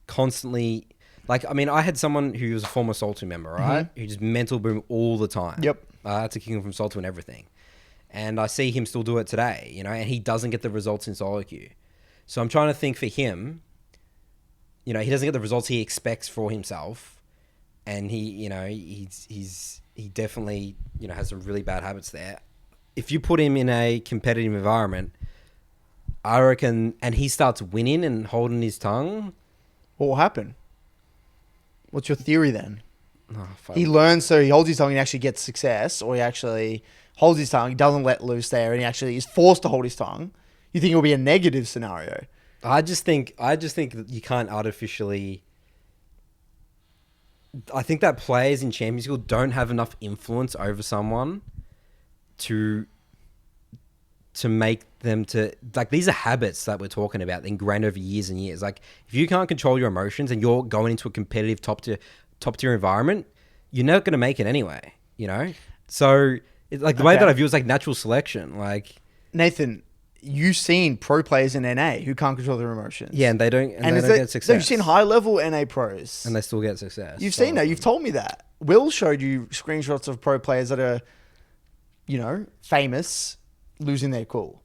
constantly. Like, I mean, I had someone who was a former Soul 2 member, right? Who just mental boom all the time. Yep. I had to kick him from Soul 2 and everything. And I see him still do it today, you know, and he doesn't get the results in solo queue. So I'm trying to think for him, you know, he doesn't get the results he expects for himself. And he, you know, he definitely, you know, has some really bad habits there. If you put him in a competitive environment, I reckon, and he starts winning and holding his tongue. What will happen? What's your theory then? Oh, he learns, so he holds his tongue and actually gets success, or he actually holds his tongue, he doesn't let loose there, and he actually is forced to hold his tongue. You think it will be a negative scenario? I just think that you can't artificially. I think that players in Champions League don't have enough influence over someone to make them to, like, these are habits that we're talking about ingrained over years and years. Like, if you can't control your emotions and you're going into a competitive top tier environment, you're not going to make it anyway, you know? So, the way that I view it is like natural selection. Like, Nathan, you've seen pro players in NA who can't control their emotions. Yeah, and they don't get success. You've seen high level NA pros. And they still get success. You've seen that. You've told me that. Will showed you screenshots of pro players that are, you know, famous, losing their cool.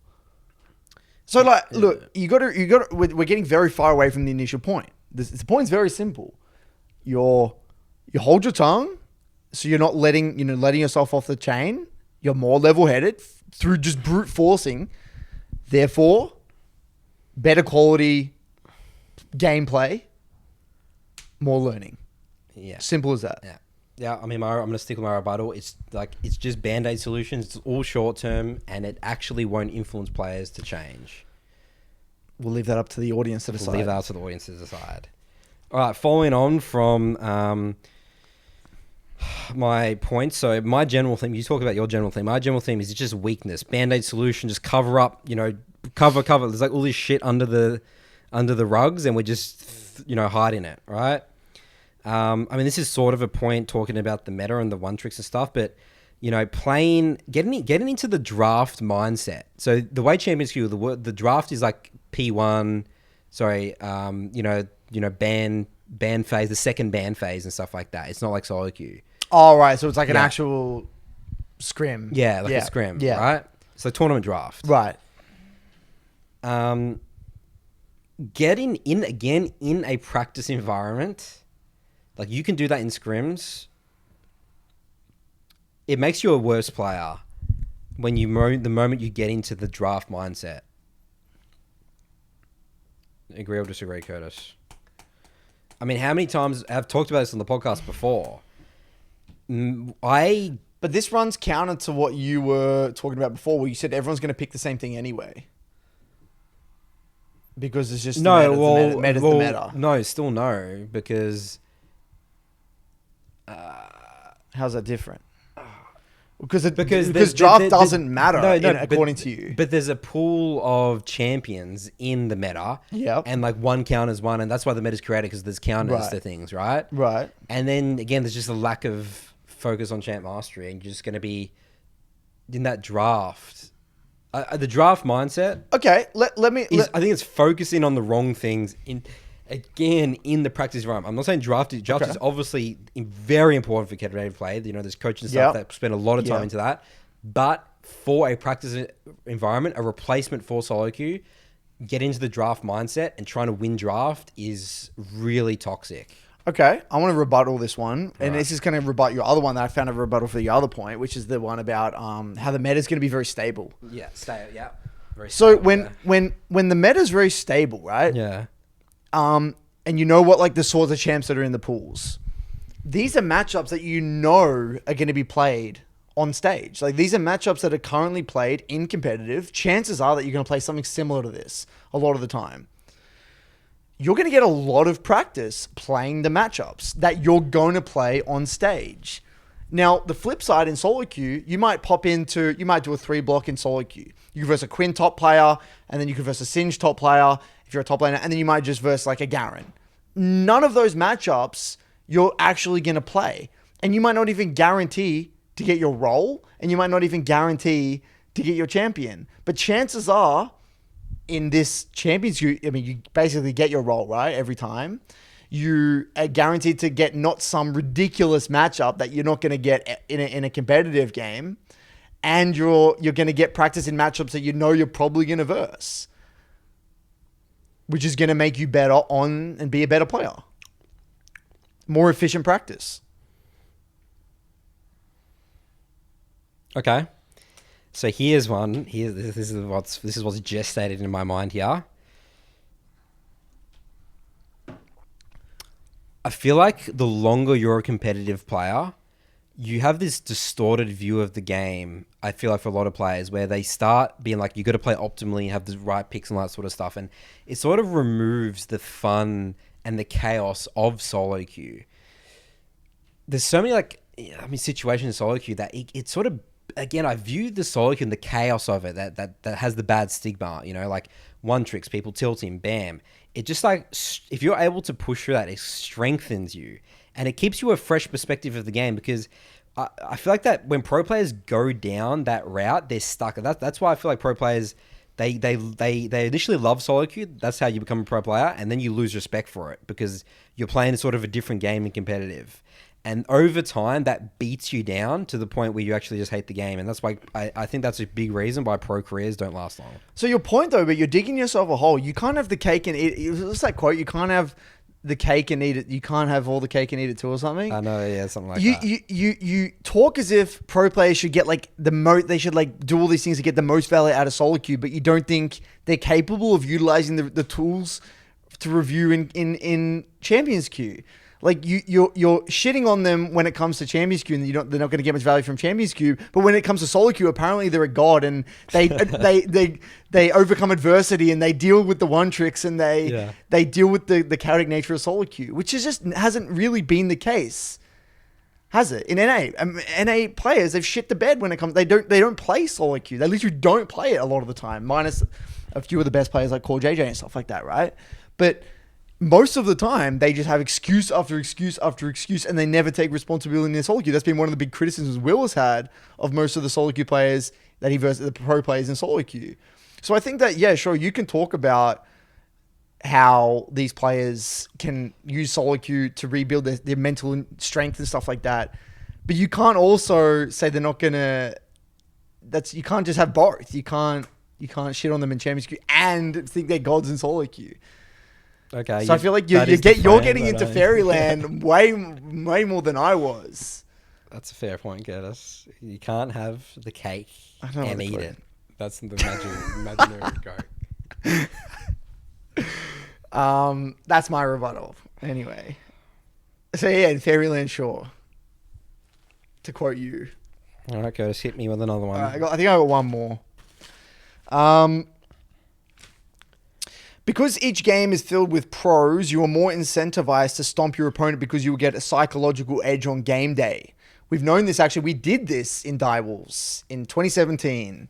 So, like, look, we're getting very far away from the initial point. The point's very simple. You hold your tongue, so you're not letting yourself off the chain. You're more level-headed through just brute forcing. Therefore, better quality gameplay, more learning. Yeah. Simple as that. Yeah. Yeah, I mean, I'm going to stick with my rebuttal. It's just Band-Aid solutions. It's all short-term, and it actually won't influence players to change. We'll leave that up to the audience to decide. We'll leave that up to the audience to decide. All right, following on from my point. So my general theme, you talk about your general theme. My general theme is just weakness. Band-Aid solution, just cover up, cover. There's like all this shit under the rugs and we're just, hiding it, right? I mean, this is sort of a point talking about the meta and the one tricks and stuff, but, getting into the draft mindset. So the way Champions Queue, the draft is like P1, ban phase, the second ban phase and stuff like that. It's not like solo queue. Oh, right. So it's like an actual scrim. Yeah, like a scrim, right? So tournament draft. Right. Getting in again in a practice environment, like you can do that in scrims. It makes you a worse player when the moment you get into the draft mindset. Agree or disagree, Curtis? I mean, how many times I've talked about this on the podcast before? But this runs counter to what you were talking about before, where you said everyone's going to pick the same thing anyway. Because it's just the meta. No, still no, because... how's that different? Because draft doesn't matter according to you. But there's a pool of champions in the meta. Yep. And like one counters one, and that's why the meta's created, because there's counters to things, right? Right. And then again, there's just a lack of focus on champ mastery, and you're just going to be in that draft. The draft mindset. Okay, let me. I think it's focusing on the wrong things in the practice environment. I'm not saying draft is obviously very important for competitive play. There's coaches and stuff that spend a lot of time into that. But for a practice environment, a replacement for solo queue, get into the draft mindset and trying to win draft is really toxic. Okay, I want to rebuttal this one, and this is going to rebut your other one that I found a rebuttal for the other point, which is the one about how the meta is going to be very stable. Yeah, very so stable, when the meta is very stable, right? Yeah. And you know what, like the sorts of champs that are in the pools. These are matchups that are going to be played on stage. Like these are matchups that are currently played in competitive. Chances are that you're going to play something similar to this a lot of the time. You're going to get a lot of practice playing the matchups that you're going to play on stage. Now, the flip side in solo queue, you might do a 3-block in solo queue. You can verse a Quinn top player, and then you can verse a Singe top player if you're a top laner, and then you might just verse like a Garen. None of those matchups you're actually going to play. And you might not even guarantee to get your role, and you might not even guarantee to get your champion. But chances are, in this Champions Queue, you basically get your role, right? Every time. You are guaranteed to get not some ridiculous matchup that you're not going to get in a competitive game. And you're going to get practice in matchups that you're probably going to verse. Which is going to make you better on and be a better player. More efficient practice. Okay. So here's one. This is what's gestated in my mind here. I feel like the longer you're a competitive player, you have this distorted view of the game. I feel like for a lot of players, where they start being like, you got to play optimally, have the right picks and all that sort of stuff, and it sort of removes the fun and the chaos of solo queue. There's so many situations in solo queue that it sort of, again, I view the solo queue and the chaos of it that has the bad stigma, like one tricks, people tilting, bam. It just if you're able to push through that, it strengthens you and it keeps you a fresh perspective of the game, because I feel like that when pro players go down that route, they're stuck. That's why I feel like pro players, they initially love solo queue. That's how you become a pro player, and then you lose respect for it because you're playing sort of a different game in competitive. And over time, that beats you down to the point where you actually just hate the game. And that's why I think that's a big reason why pro careers don't last long. So your point, though, but you're digging yourself a hole. You can't have the cake and eat it. What's that quote? You can't have the cake and eat it. You can't have all the cake and eat it too, or something. I know, yeah, something like that. You talk as if pro players should get they should do all these things to get the most value out of solo queue, but you don't think they're capable of utilizing the tools to review in Champions Queue. Like you're shitting on them when it comes to Champions Queue, and they're not going to get much value from Champions Queue. But when it comes to solo queue, apparently they're a god, and they they overcome adversity, and they deal with the one tricks, and they deal with the chaotic nature of solo queue, which is just hasn't really been the case. Has it in NA? NA players, they've shit the bed when it comes. They don't play solo queue. They literally don't play it a lot of the time, minus a few of the best players like Core JJ and stuff like that, right? But most of the time, they just have excuse after excuse after excuse, and they never take responsibility in their solo queue. That's been one of the big criticisms Will has had of most of the solo queue players that he versus the pro players in solo queue. So I think that, yeah, sure, you can talk about how these players can use solo queue to rebuild their mental strength and stuff like that. But you can't also say they're not gonna. You can't just have both. You can't shit on them in Champions Queue and think they're gods in solo queue. Okay. So I feel like you're getting into Fairyland way more than I was. That's a fair point, Curtis. You can't have the cake and eat it. That's the imaginary goat. That's my rebuttal. Anyway. So yeah, in Fairyland, sure. To quote you. All right, Curtis, hit me with another one. I think I got one more. Because each game is filled with pros, you are more incentivized to stomp your opponent because you will get a psychological edge on game day. We've known this, actually. We did this in Die Wolves in 2017.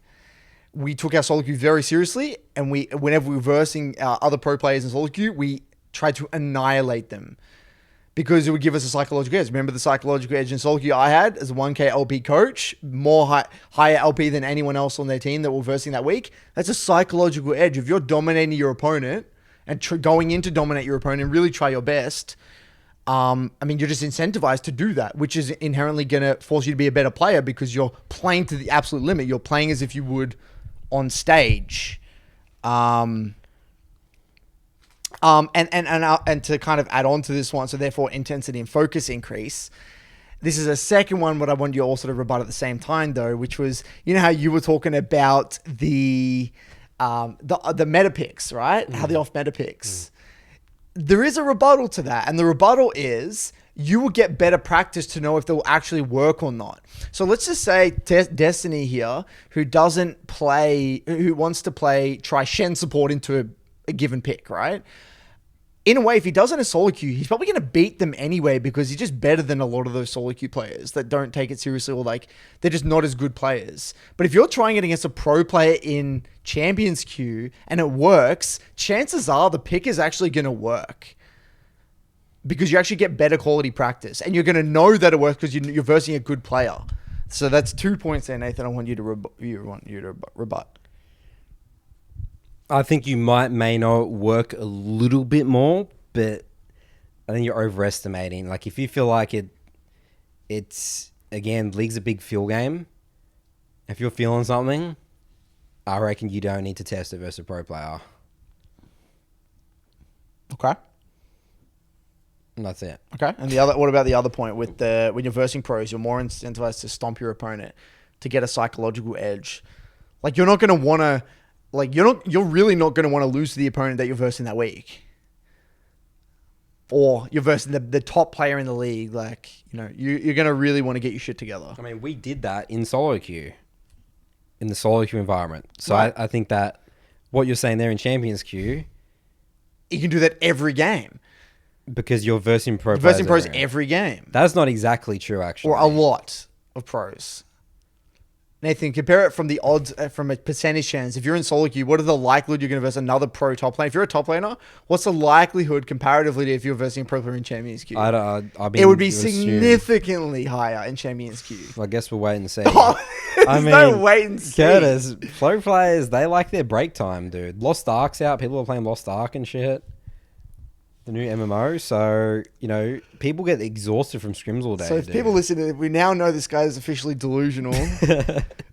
We took our solo queue very seriously, and whenever we were versing other pro players in solo queue, we tried to annihilate them because it would give us a psychological edge. Remember the psychological edge in solo queue I had as a 1K LP coach, higher LP than anyone else on their team that were versing that week? That's a psychological edge. If you're dominating your opponent and going in to dominate your opponent and really try your best, you're just incentivized to do that, which is inherently going to force you to be a better player because you're playing to the absolute limit. You're playing as if you would on stage. And to kind of add on to this one, so therefore intensity and focus increase. This is a second one, but I want you also to rebut at the same time though, which was, you know how you were talking about the meta picks, right? How the off meta picks. There is a rebuttal to that, and the rebuttal is you will get better practice to know if they will actually work or not. So let's just say Destiny here, who wants to try Shen support into a given pick, right? In a way, if he does in a solo queue, he's probably going to beat them anyway because he's just better than a lot of those solo queue players that don't take it seriously or they're just not as good players. But if you're trying it against a pro player in Champions Queue and it works, chances are the pick is actually going to work because you actually get better quality practice and you're going to know that it works because you're versing a good player. So that's 2 points there, Nathan. I want you to rebut. I think you may not work a little bit more, but I think you're overestimating. Like if you feel like it's again, League's a big feel game. If you're feeling something, I reckon you don't need to test it versus a pro player. Okay. And that's it. Okay. And what about the other point with when you're versing pros, you're more incentivized to stomp your opponent to get a psychological edge. Like you're not going to want to. You're really not going to want to lose to the opponent that you're versing that week. Or you're versing the top player in the league. You're going to really want to get your shit together. I mean, we did that in solo queue. In the solo queue environment. So right. I think that what you're saying there in Champions Queue. You can do that every game. Because you're versing pros every game. That's not exactly true, actually. Or a lot of pros. Nathan, compare it from the odds, from a percentage chance. If you're in solo queue, what are the likelihood you're going to verse another pro top laner? If you're a top laner, what's the likelihood comparatively to if you're versing a pro player in Champions Queue? It would be significantly higher in Champions Queue. Well, I guess we'll wait and see. No wait and see. Curtis, pro players, they like their break time, dude. Lost Ark's out. People are playing Lost Ark and shit. The new MMO. So, people get exhausted from scrims all day. So if people listen to it, we now know this guy is officially delusional.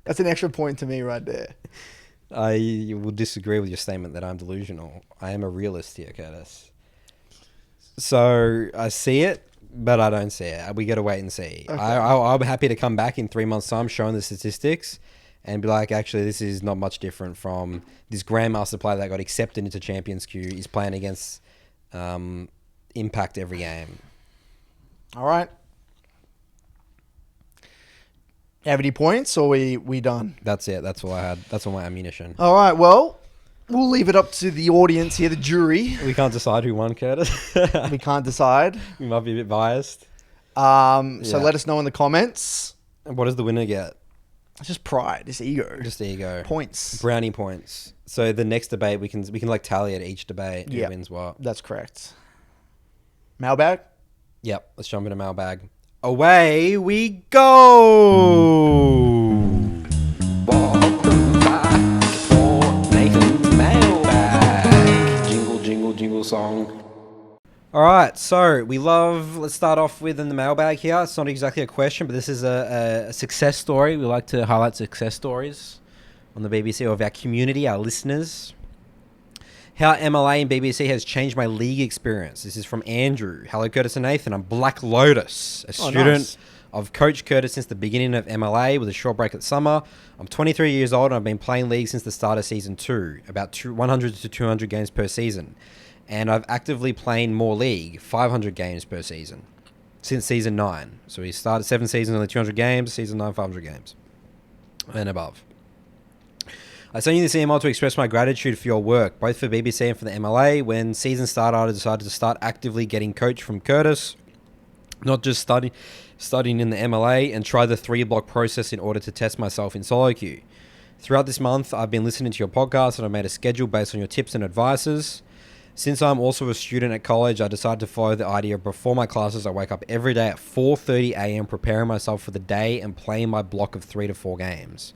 That's an extra point to me right there. I will disagree with your statement that I'm delusional. I am a realist here, Curtis. So I see it, but I don't see it. We got to wait and see. Okay. I'll be happy to come back in 3 months' time showing the statistics and be like, actually, this is not much different from this Grandmaster player that got accepted into Champions Queue. He's playing against Impact every game. All right. Have any points or we done? That's it. That's all I had. That's all my ammunition. All right. Well, we'll leave it up to the audience here, the jury. We can't decide who won, Curtis. We can't decide. We might be a bit biased. So Yeah. let us know in the comments. And what does the winner get? It's just pride, it's ego. Just ego. Points. Brownie points. So the next debate, we can like tally at each debate who Yep. wins what. That's correct. Mailbag? Yep. Let's jump into mailbag. Away we go. Welcome back for Nathan's mailbag. Jingle, jingle, jingle song. All right, so let's start off with in the mailbag here. It's not exactly a question, but this is a success story. We like to highlight success stories on the BBC of our community, our listeners. How MLA and BBC has changed my league experience. This is from Andrew. Hello, Curtis and Nathan. I'm Black Lotus, a student nice. of Coach Curtis since the beginning of MLA with a short break at summer. I'm 23 years old and I've been playing league since the start of season 2, about 100 to 200 games per season. And I've actively played more league, 500 games per season, since season 9. So we started 7 seasons, only 200 games, season 9, 500 games, and above. I sent you this email to express my gratitude for your work, both for BBC and for the MLA. When season started, I decided to start actively getting coached from Curtis, not just studying in the MLA, and try the 3-block process in order to test myself in solo queue. Throughout this month, I've been listening to your podcast and I've made a schedule based on your tips and advices. Since I'm also a student at college, I decided to follow the idea of before my classes, I wake up every day at 4:30 a.m. preparing myself for the day and playing my block of 3 to 4 games.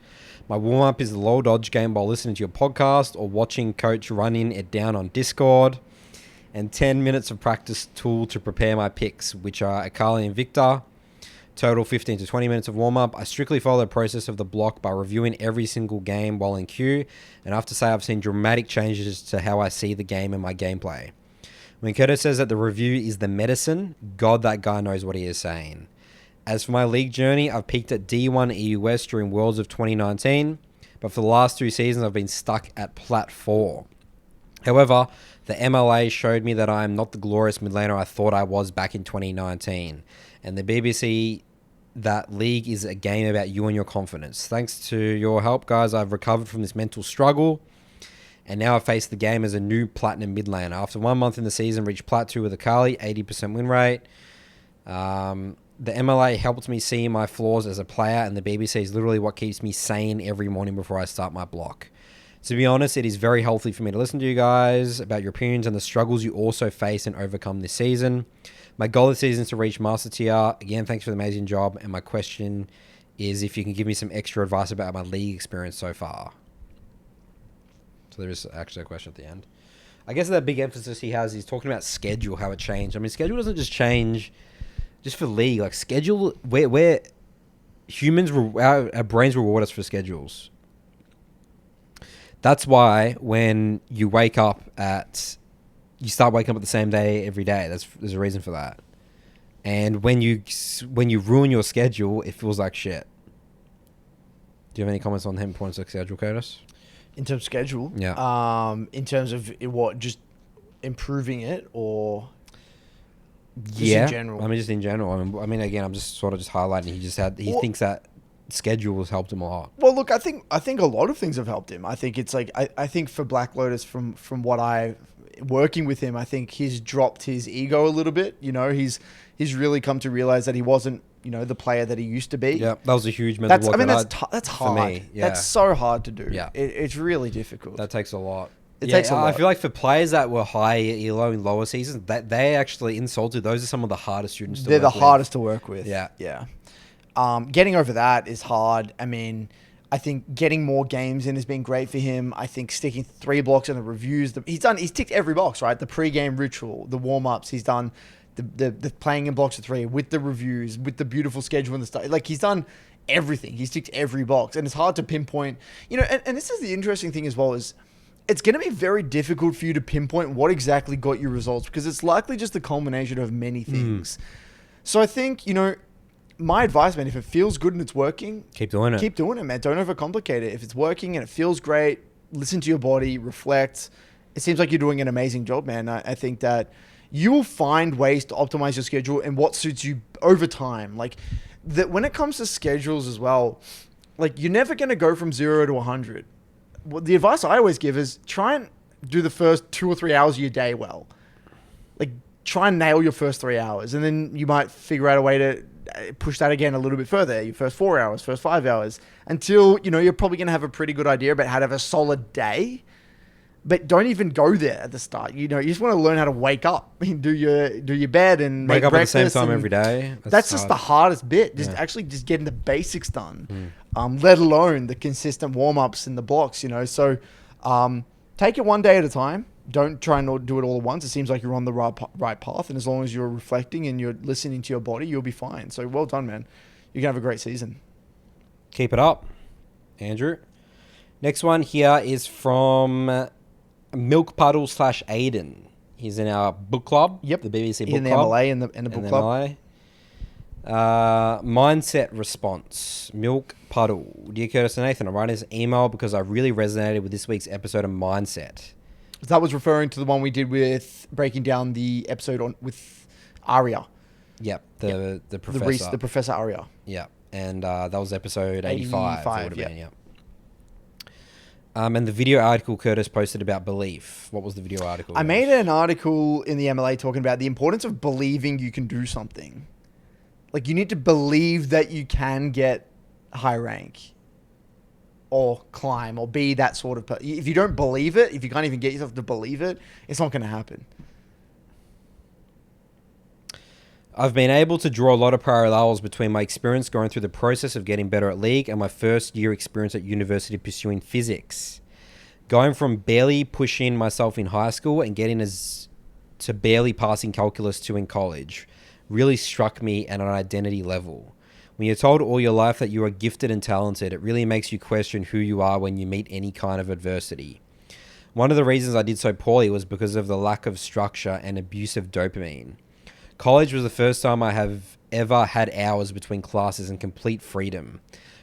My warm-up is the low dodge game while listening to your podcast or watching Coach running it down on Discord, and 10 minutes of practice tool to prepare my picks, which are Akali and Victor. Total 15 to 20 minutes of warm-up. I strictly follow the process of the block by reviewing every single game while in queue, and I have to say I've seen dramatic changes to how I see the game and my gameplay. When Curtis says that the review is the medicine, God, that guy knows what he is saying. As for my league journey, I've peaked at D1 EU West during Worlds of 2019, but for the last 2 seasons I've been stuck at Plat 4. However, the MLA showed me that I am not the glorious mid laner I thought I was back in 2019, and the BBC that league is a game about you and your confidence. Thanks to your help, guys, I've recovered from this mental struggle, and now I face the game as a new platinum mid laner. After 1 month in the season, reached Plat 2 with Akali, 80% win rate. The MLA helped me see my flaws as a player, and the BBC is literally what keeps me sane every morning before I start my block. To be honest, it is very healthy for me to listen to you guys about your opinions and the struggles you also face and overcome this season. My goal this season is to reach Master Tier. Again, thanks for the amazing job. And my question is if you can give me some extra advice about my league experience so far. So there is actually a question at the end. I guess that big emphasis he has, he's talking about schedule, how it changed. I mean, schedule doesn't just change just for league. Like schedule, where humans, our brains reward us for schedules. That's why when you wake up you start waking up at the same day every day. There's a reason for that. And when you ruin your schedule, it feels like shit. Do you have any comments on the importance of schedule, Curtis? In terms of schedule? Yeah. In terms of what, just improving it or just in general? I mean, just in general. I mean, again, I'm just sort of just highlighting. He thinks that schedule has helped him a lot. Well, look, I think a lot of things have helped him. I think it's like I think for Black Lotus, from what I working with him, I think he's dropped his ego a little bit. You know, he's really come to realize that he wasn't, you know, the player that he used to be. Yeah, that was a huge mental block. I mean, that's hard. For me, yeah. That's so hard to do. Yeah, it's really difficult. That takes a lot. It takes a lot. I feel like for players that were high elo in lower seasons, that they actually insulted. Those are some of the hardest students to They're work the with. hardest to work with. Yeah. Yeah. Getting over that is hard. I mean, I think getting more games in has been great for him. I think sticking 3 blocks in the reviews. He's ticked every box, right? The pre-game ritual, the warm-ups. He's done the playing in blocks of 3 with the reviews, with the beautiful schedule and the stuff. Like, he's done everything. He's ticked every box. And it's hard to pinpoint. You know, and this is the interesting thing as well, is it's going to be very difficult for you to pinpoint what exactly got you results, because it's likely just the culmination of many things. So I think, you know, my advice, man, if it feels good and it's working, keep doing it. Keep doing it, man. Don't overcomplicate it. If it's working and it feels great, listen to your body, reflect. It seems like you're doing an amazing job, man. I think that you will find ways to optimize your schedule and what suits you over time. Like, that when it comes to schedules as well, like, you're never going to go from 0 to 100. Well, the advice I always give is try and do the first 2 or 3 hours of your day well. Like, try and nail your first 3 hours, and then you might figure out a way to push that again a little bit further, your first 4 hours, first 5 hours, until, you're probably going to have a pretty good idea about how to have a solid day. But don't even go there at the start. You just want to learn how to wake up and do your bed and make Wake up at the breakfast. same time every day. That's just the hardest bit. Just getting the basics done, let alone the consistent warm-ups and the blocks, So take it one day at a time. Don't try and do it all at once. It seems like you're on the right path. And as long as you're reflecting and you're listening to your body, you'll be fine. So well done, man. You're going to have a great season. Keep it up, Andrew. Next one here is from Milkpuddle / Aiden. He's in our book club. Yep. The BBC book in the club. MLA and the book club. Mindset response. Milkpuddle. Dear Curtis and Nathan, I'm writing this email because I really resonated with this week's episode of Mindset. That was referring to the one we did with breaking down the episode with Arya. Yep. The professor. The Professor Arya. Yeah. And that was episode 85. Yeah. And the video article Curtis posted about belief. What was the video article? I made an article in the MLA talking about the importance of believing you can do something. Like, you need to believe that you can get high rank or climb or be that sort of person. If you don't believe it, if you can't even get yourself to believe it, it's not going to happen. I've been able to draw a lot of parallels between my experience going through the process of getting better at league and my first year experience at university pursuing physics. Going from barely pushing myself in high school and getting to barely passing calculus 2 in college really struck me at an identity level. When you're told all your life that you are gifted and talented, it really makes you question who you are when you meet any kind of adversity. One of the reasons I did so poorly was because of the lack of structure and abuse of dopamine. College was the first time I have ever had hours between classes and complete freedom,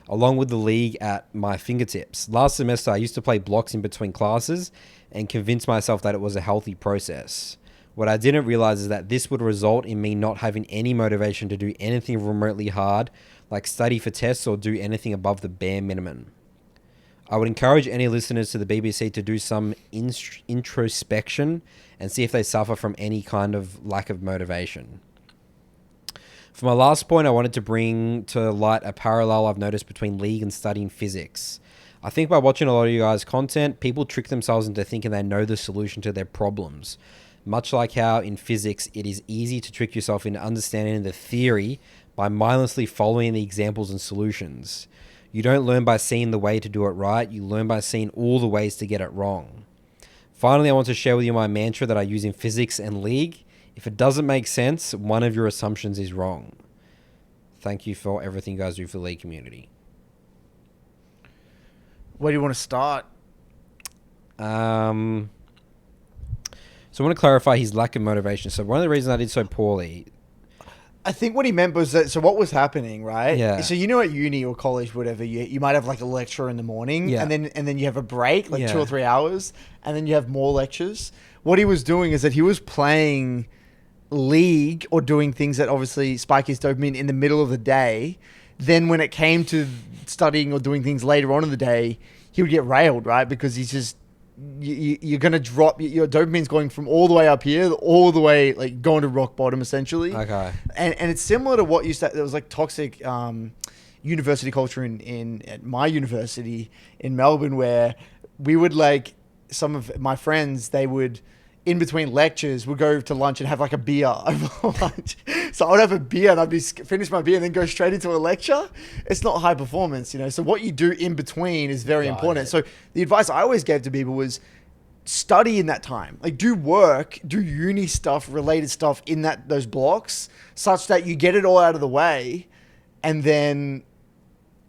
along with the league at my fingertips. Last semester, I used to play blocks in between classes and convince myself that it was a healthy process. What I didn't realize is that this would result in me not having any motivation to do anything remotely hard, like study for tests or do anything above the bare minimum. I would encourage any listeners to the BBC to do some introspection and see if they suffer from any kind of lack of motivation. For my last point, I wanted to bring to light a parallel I've noticed between league and studying physics. I think by watching a lot of you guys' content, people trick themselves into thinking they know the solution to their problems. Much like how in physics, it is easy to trick yourself into understanding the theory by mindlessly following the examples and solutions. You don't learn by seeing the way to do it right, you learn by seeing all the ways to get it wrong. Finally, I want to share with you my mantra that I use in physics and league. If it doesn't make sense, one of your assumptions is wrong. Thank you for everything you guys do for the league community. Where do you want to start? So I want to clarify his lack of motivation. So one of the reasons I did so poorly... I think what he meant was that, so what was happening, right? Yeah. So at uni or college, whatever, you might have like a lecture in the morning, Yeah. and then you have a break, like Yeah. 2 or 3 hours, and then you have more lectures. What he was doing is that he was playing league or doing things that obviously spike his dopamine in the middle of the day. Then when it came to studying or doing things later on in the day, he would get railed, right? Because he's just... You're going to drop your dopamine's going from all the way up here, all the way like going to rock bottom essentially. Okay. And it's similar to what you said. There was like toxic university culture in at my university in Melbourne, where we would like, some of my friends, they would, in between lectures, would go to lunch and have like a beer over lunch. So I would have a beer and I'd be finish my beer and then go straight into a lecture. It's not high performance, So what you do in between is very important. So the advice I always gave to people was study in that time. Like do work, do uni stuff, related stuff in those blocks, such that you get it all out of the way, and then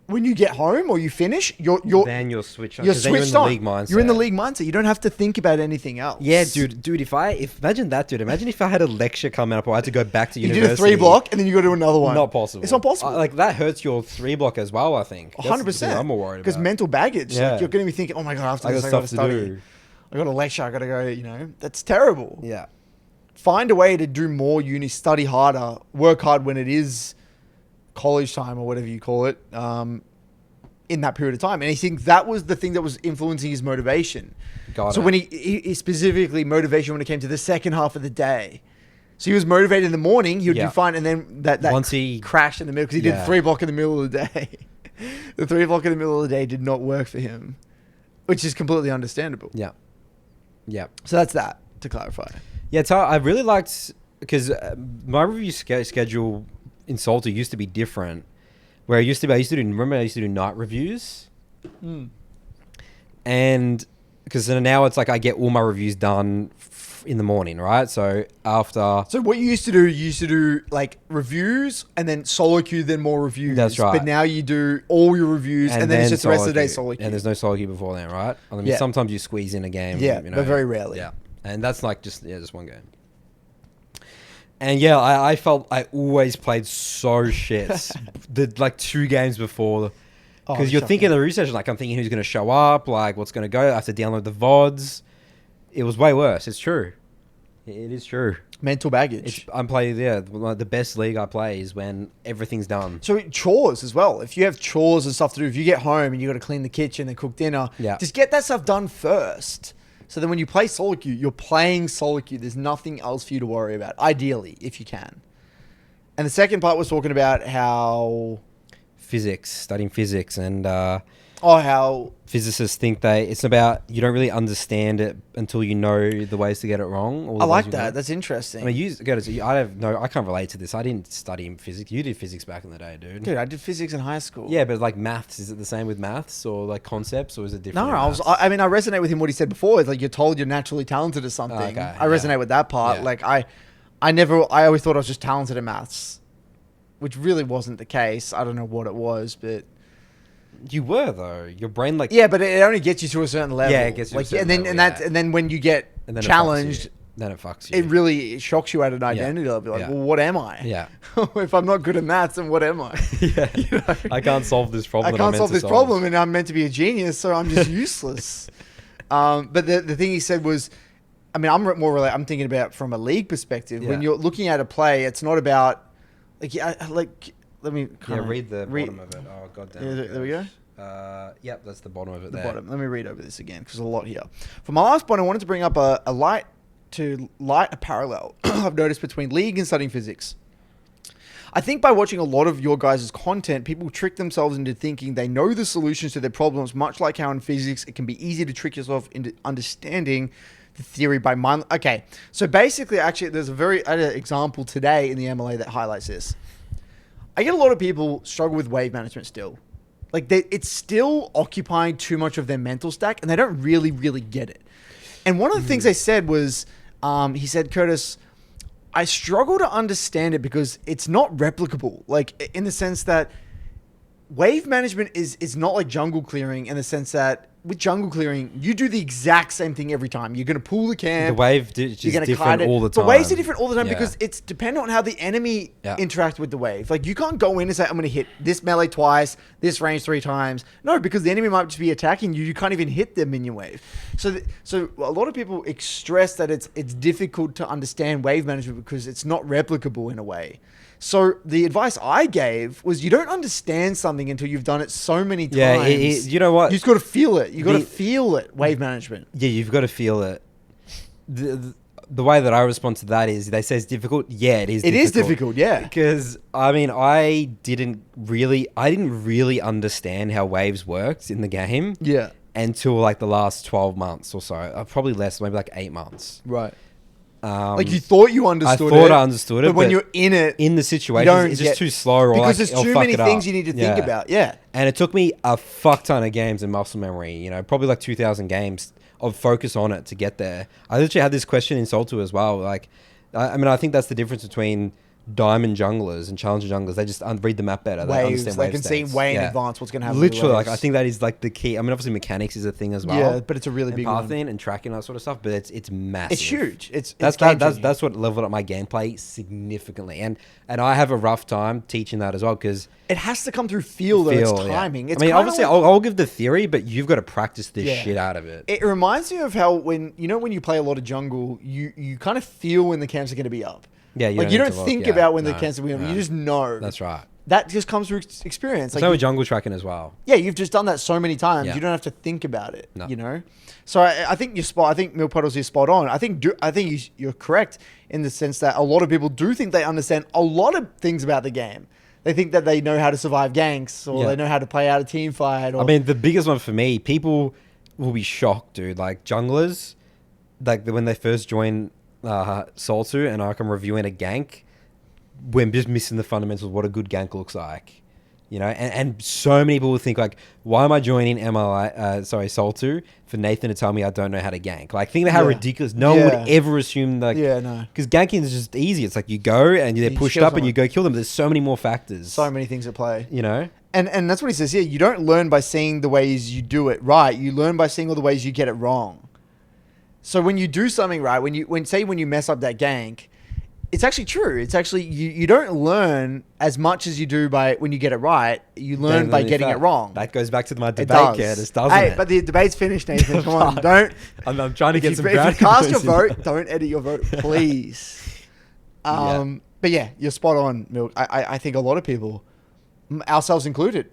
when you get home or you finish, then you'll switch on. You're 'cause then switched you're in on. the league mindset. You're in the league mindset. You don't have to think about anything else. Yeah, dude. Imagine that, dude. Imagine if I had a lecture coming up or I had to go back to You university. did a 3 block and then you go to another one. Not possible. It's not possible. Like that hurts your 3 block as well, I think. 100%. I'm more worried about. Because mental baggage. Yeah. Like you're going to be thinking, oh my God, after I this, got I got to stuff to study. do. I got a lecture. I got to go, That's terrible. Yeah. Find a way to do more uni, study harder, work hard when it is college time or whatever you call it, in that period of time. And I think that was the thing that was influencing his motivation. Got so it. when he specifically motivation when it came to the second half of the day, So he was motivated in the morning. He would Yeah. do fine, and then that Once he- crashed in the middle because he did Yeah. 3 o'clock in the middle of the day. The 3 o'clock in the middle of the day did not work for him, which is completely understandable. Yeah. Yeah. So that's that to clarify. Yeah, I really liked because my review schedule in Salter used to be different. Where I used to do night reviews, and because now it's like I get all my reviews done in the morning, right? So after, So what you used to do like reviews and then solo queue, then more reviews. That's right. But now you do all your reviews and then it's just the rest of the day solo queue. and there's no solo queue before then, right? I mean, Yeah. sometimes you squeeze in a game, Yeah, but very rarely. Yeah, and that's like just one game. And yeah, I felt I always played so shit. The like 2 games before, because you're thinking the research, like I'm thinking who's going to show up, like what's going to go. I have to download the VODs. It was way worse. It's true. It is true. Mental baggage. I'm playing the best league I play is when everything's done. So chores as well. If you have chores and stuff to do, if you get home and you got to clean the kitchen and cook dinner, just get that stuff done first. So then when you play solo queue, you're playing solo queue. There's nothing else for you to worry about, ideally, if you can. And the second part was talking about how... Studying physics, and how... physicists think it's about, you don't really understand it until you know the ways to get it wrong. I like that. That's interesting. I mean, I can't relate to this. I didn't study physics. You did physics back in the day, dude. Dude, I did physics in high school. Yeah, but like maths, is it the same with maths or like concepts, or is it different? No, I resonate with him what he said before. It's like you're told you're naturally talented at something. Okay, I resonate with that part. Yeah. Like I always thought I was just talented at maths, which really wasn't the case. I don't know what it was, but you were though. Your brain yeah, but it only gets you to a certain level. Yeah, it gets you to a certain level, and then when you get challenged, then it fucks you. It really shocks you at an identity level. Like, well, what am I? Yeah. If I'm not good at maths, then what am I? Yeah. You know? I can't solve this problem. I can't solve this problem, and I'm meant to be a genius, so I'm just useless. But the thing he said was, I mean, I'm thinking about from a league perspective. Yeah. When you're looking at a play, it's not about let me read the bottom of it. Oh god damn. Yeah, there we go. Yep, that's the bottom of it. The bottom. Let me read over this again because there's a lot here. For my last point, I wanted to bring up a light a parallel I've noticed between league and studying physics. I think by watching a lot of your guys' content, people trick themselves into thinking they know the solutions to their problems, much like how in physics it can be easy to trick yourself into understanding the theory by mind. Okay, so basically, actually, I had an example today in the MLA that highlights this. I get a lot of people struggle with wave management still. Like, it's still occupying too much of their mental stack, and they don't really, really get it. And one of the things they said was, he said, Curtis, I struggle to understand it because it's not replicable. Like, in the sense that wave management is not like jungle clearing in the sense that with jungle clearing, you do the exact same thing every time. You're going to pull the camp. The wave is different all the time. The waves are different all the time because it's dependent on how the enemy interacts with the wave. Like, you can't go in and say, I'm going to hit this melee twice, this range 3 times. No, because the enemy might just be attacking you. You can't even hit the minion wave. So a lot of people stress that it's difficult to understand wave management because it's not replicable in a way. So the advice I gave was you don't understand something until you've done it so many times. Yeah, you know what? You just got to feel it. You got to feel it, wave management. Yeah, you've got to feel it. The way that I respond to that is they say it's difficult. Yeah, it is difficult. It is difficult, yeah. Because, I mean, I didn't really understand how waves worked in the game. Yeah. Until like the last 12 months or so. Probably less, maybe like 8 months. Right. Like you thought you understood it. I thought I understood it. But when you're in it, in the situation, it's just too slow. Or because like, there's too many things you need to think about. Yeah. And it took me a fuck ton of games and muscle memory, you know, probably like 2,000 games of focus on it to get there. I literally had this question in Solto as well. Like, I mean, I think that's the difference between diamond junglers and challenger junglers. They just read the map better. Waves, they understand they can see way in advance what's going to happen. Literally, like I think that is like the key. I mean, obviously mechanics is a thing as well. Yeah, but it's a really big pathing one. and tracking and that sort of stuff. But it's massive. It's huge. That's what leveled up my gameplay significantly. And I have a rough time teaching that as well because it has to come through feel though. It's timing. I mean, obviously, I'll give the theory, but you've got to practice this shit out of it. It reminds me of how when you play a lot of jungle, you kind of feel when the camps are going to be up. Yeah, you don't think about when the camps are going to be up. You just know. That's right. that just comes through experience. So with jungle tracking as well. Yeah, you've just done that so many times. Yeah. You don't have to think about it. No. You know. So I think you're spot. I think Milkpuddle's is spot on. I think you're correct in the sense that a lot of people do think they understand a lot of things about the game. They think that they know how to survive ganks, or they know how to play out a team fight. Or, I mean, the biggest one for me, people will be shocked, dude. Like junglers, like when they first join Soltu, and I'm reviewing a gank, we're just missing the fundamentals of what a good gank looks like. You know, and so many people think like, why am I joining Soltu for Nathan to tell me I don't know how to gank? Like, think about how ridiculous. No one would ever assume like, because ganking is just easy. It's like you go and they're pushed up and you go kill them. There's so many more factors. So many things at play. You know? And that's what he says here. You don't learn by seeing the ways you do it right. You learn by seeing all the ways you get it wrong. So when you do something right, when you mess up that gank, it's actually true. It's actually you don't learn as much as you do by when you get it right. You learn by getting it wrong. That goes back to my debate, Curtis, doesn't it? Hey, but the debate's finished, Nathan. Come on, don't. I'm trying to get some. If you cast your vote, don't edit your vote, please. But yeah, you're spot on, Milk. I think a lot of people, ourselves included,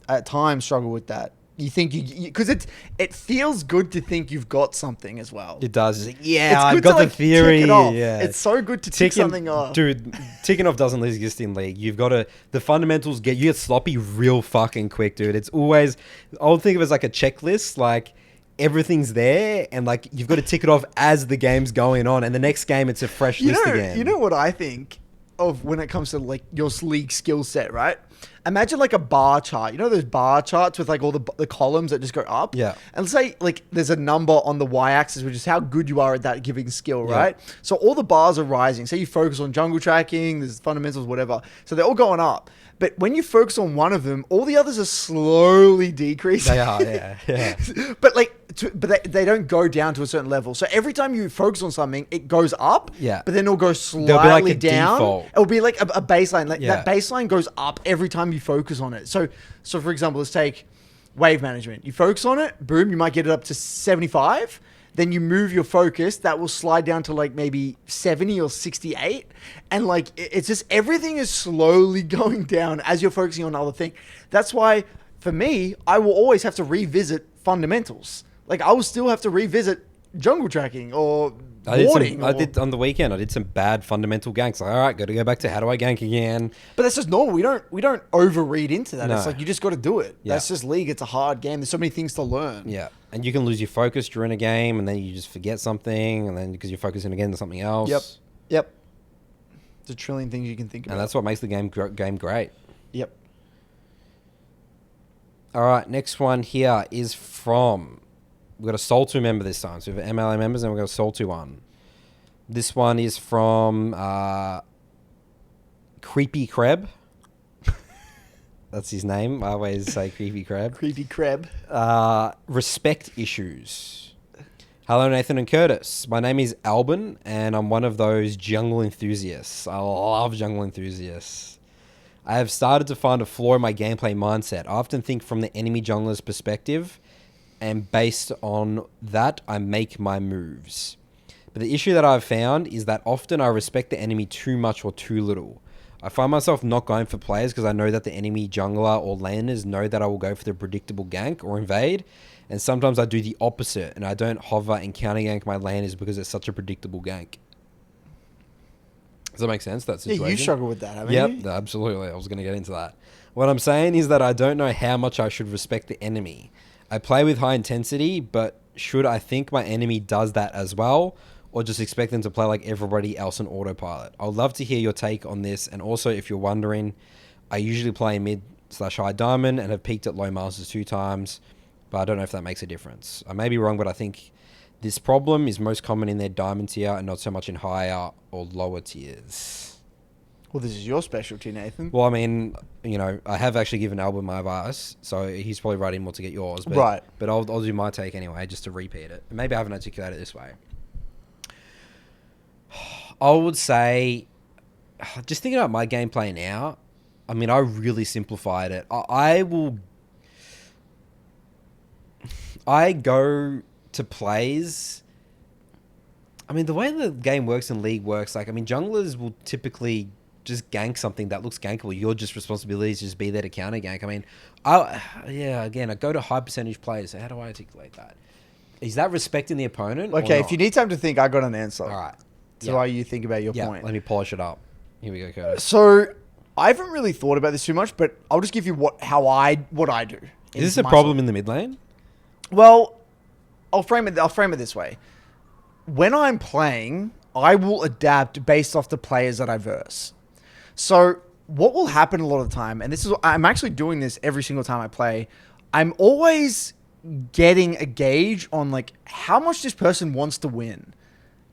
at times struggle with that. You think because it feels good to think you've got something as well. It does. It's I've got the theory. Tick it off. Yeah, it's so good to tick something off, dude. Ticking off doesn't exist in League. You've got to the fundamentals you get sloppy real fucking quick, dude. It's always I'll think of it as like a checklist, like. Everything's there, and like you've got to tick it off as the game's going on, and the next game it's a fresh list again. You know what I think of when it comes to like your league skill set, right? Imagine like a bar chart. You know those bar charts with like all the columns that just go up? Yeah. And let's say like there's a number on the y-axis, which is how good you are at that giving skill, right? So all the bars are rising. Say you focus on jungle tracking, there's fundamentals, whatever. So they're all going up. But when you focus on one of them, all the others are slowly decreasing. They are, yeah. But like, but they don't go down to a certain level. So every time you focus on something, it goes up. Yeah. But then it'll go slightly like a down. default. It'll be like a baseline. Like that baseline goes up every time you focus on it. So for example, let's take wave management. You focus on it, boom, you might get it up to 75. Then you move your focus, that will slide down to like maybe 70 or 68. And like, it's just everything is slowly going down as you're focusing on other things. That's why for me, I will always have to revisit fundamentals. Like I will still have to revisit jungle tracking or warding. I did on the weekend. I did some bad fundamental ganks. Like, all right, got to go back to how do I gank again? But that's just normal. We don't overread into that. No. It's like you just got to do it. Yeah. That's just League. It's a hard game. There's so many things to learn. Yeah, and you can lose your focus during a game, and then you just forget something, and then because you're focusing again on something else. Yep. There's a trillion things you can think about. And that's what makes the game great. Yep. All right, next one here is from. We've got a Soul 2 member this time. So we have MLA members and we've got a Soul 2 one. This one is from Creepy Creb. That's his name. I always say Creepy Creb. Creepy Creb. Respect issues. Hello, Nathan and Curtis. My name is Albin, and I'm one of those jungle enthusiasts. I love jungle enthusiasts. I have started to find a flaw in my gameplay mindset. I often think from the enemy jungler's perspective, and based on that, I make my moves. But the issue that I've found is that often I respect the enemy too much or too little. I find myself not going for players because I know that the enemy jungler or laners know that I will go for the predictable gank or invade, and sometimes I do the opposite and I don't hover and counter gank my laners because it's such a predictable gank. Does that make sense? That situation? Yeah, you struggle with that, haven't you? Yep, absolutely. I was going to get into that. What I'm saying is that I don't know how much I should respect the enemy. I play with high intensity, but should I think my enemy does that as well, or just expect them to play like everybody else on autopilot? I would love to hear your take on this, and also if you're wondering, I usually play mid/high diamond and have peaked at low masters 2 times, but I don't know if that makes a difference. I may be wrong, but I think this problem is most common in their diamond tier and not so much in higher or lower tiers. Well, this is your specialty, Nathan. Well, I mean, you know, I have actually given Albin my advice, so he's probably writing more to get yours. But, right. But I'll do my take anyway, just to repeat it. Maybe I haven't articulated it this way. I would say, just thinking about my gameplay now, I mean, I really simplified it. I go to plays. I mean, the way the game works and League works, like, I mean, junglers will typically just gank something that looks gankable. Your just responsibility is just be there to counter gank. I mean, again, I go to high percentage players. So how do I articulate that? Is that respecting the opponent? Okay, if you need time to think, I got an answer. All right. So while you think about your point. Let me polish it up. Here we go, Curtis. So I haven't really thought about this too much, but I'll just give you what I do. Is this a problem in the mid lane? Well, I'll frame it this way. When I'm playing, I will adapt based off the players that I verse. So what will happen a lot of the time, and I'm actually doing this every single time I play, I'm always getting a gauge on like how much this person wants to win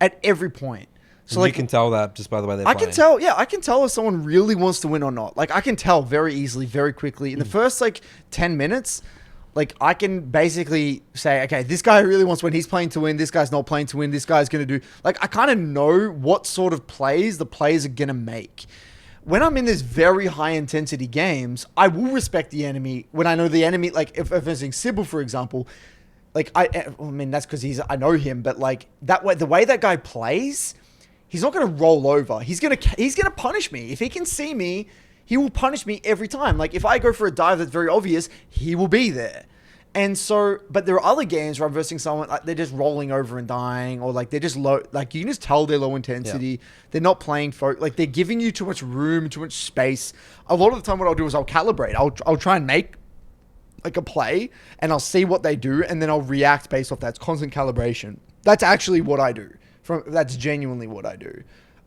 at every point. So you can tell that just by the way they're playing. I can tell if someone really wants to win or not. Like I can tell very easily, very quickly. In the first like 10 minutes, like I can basically say, okay, this guy really wants to win. He's playing to win. This guy's not playing to win. This guy's going to do... Like I kind of know what sort of plays the players are going to make. When I'm in this very high intensity games, I will respect the enemy when I know the enemy, like if I'm using Sybil, for example, like I mean, that's because I know him, but like that way, the way that guy plays, he's not going to roll over. He's going to punish me. If he can see me, he will punish me every time. Like if I go for a dive that's very obvious, he will be there. And so, but there are other games where I'm versing someone, like they're just rolling over and dying, or like they're just low, like you can just tell they're low intensity. Yeah. They're not playing like they're giving you too much room, too much space. A lot of the time what I'll do is I'll calibrate. I'll try and make like a play and I'll see what they do and then I'll react based off that. It's constant calibration. That's actually what I do. That's genuinely what I do.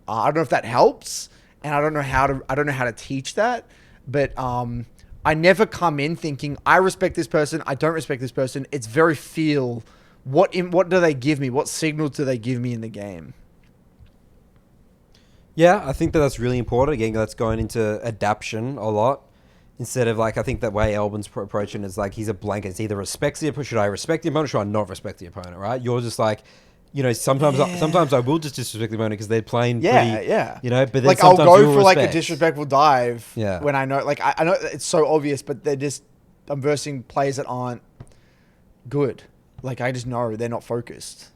I don't know if that helps, and I don't know how to teach that, but I never come in thinking I respect this person, I don't respect this person. It's very feel. What do they give me? What signals do they give me in the game? Yeah, I think that's really important. Again, that's going into adaptation a lot. Instead of like, I think that way Albin's approaching is like he's a blanket. It's either respects the opponent, should I respect the opponent, should I not respect the opponent, right? You're just like, you know, sometimes I will just disrespect the opponent because they're playing pretty, you know, but then like I'll go for like a disrespectful dive when I know, like I know it's so obvious, but I'm versing players that aren't good. Like I just know they're not focused.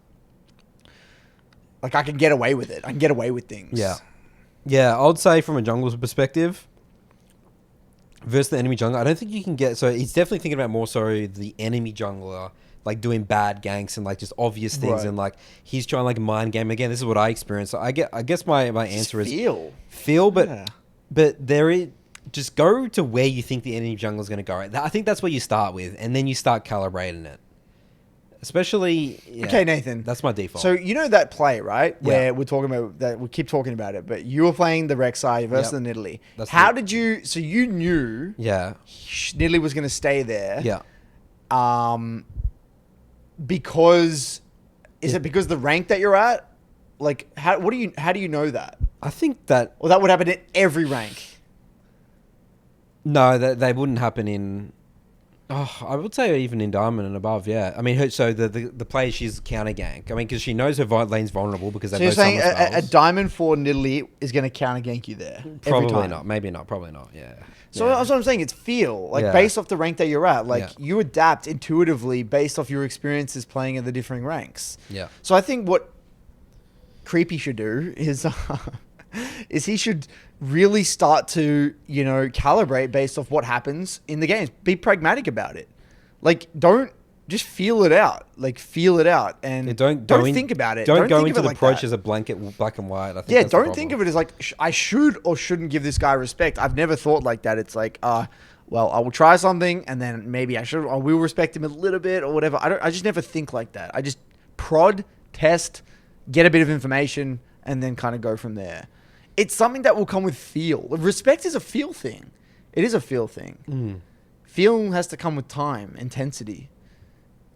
Like I can get away with it. I can get away with things. Yeah, I would say from a jungler's perspective, versus the enemy jungler, I don't think you can get... So he's definitely thinking about more so the enemy jungler, like doing bad ganks and like just obvious things, right. And like he's trying like mind game. Again, this is what I experienced. So I guess my answer is feel, but there is... Just go to where you think the enemy jungler is going to go. Right? I think that's where you start with, and then you start calibrating it. Especially... Yeah, okay, Nathan. That's my default. So you know that play, right? Where we're talking about... that we keep talking about it, but you were playing the Rek'Sai versus the Nidalee. How did you... So you knew... Yeah. Nidalee was going to stay there. Yeah. Because... Is it because the rank that you're at? Like, how do you know that? I think that... Well, that would happen in every rank. No, they wouldn't happen in... Oh, I would say even in Diamond and above, yeah. I mean, so the play, she's counter gank. I mean, because she knows her lane's vulnerable because they both summon spells. A Diamond for Nidalee is going to counter gank you there. Probably every time. Not. Maybe not. Probably not. Yeah. So that's what I'm saying. It's feel. Like, based off the rank that you're at. Like, you adapt intuitively based off your experiences playing at the differing ranks. Yeah. So I think what Creepy should do is... is he should really start to, calibrate based off what happens in the games. Be pragmatic about it. Like, don't just feel it out. Like, feel it out. And don't think about it. Don't go into the approach as a blanket black and white. I think don't think of it as like, I should or shouldn't give this guy respect. I've never thought like that. It's like, well, I will try something and then maybe I will respect him a little bit or whatever. I just never think like that. I just prod, test, get a bit of information, and then kind of go from there. It's something that will come with feel. Respect is a feel thing. It is a feel thing. Mm. Feel has to come with time, intensity.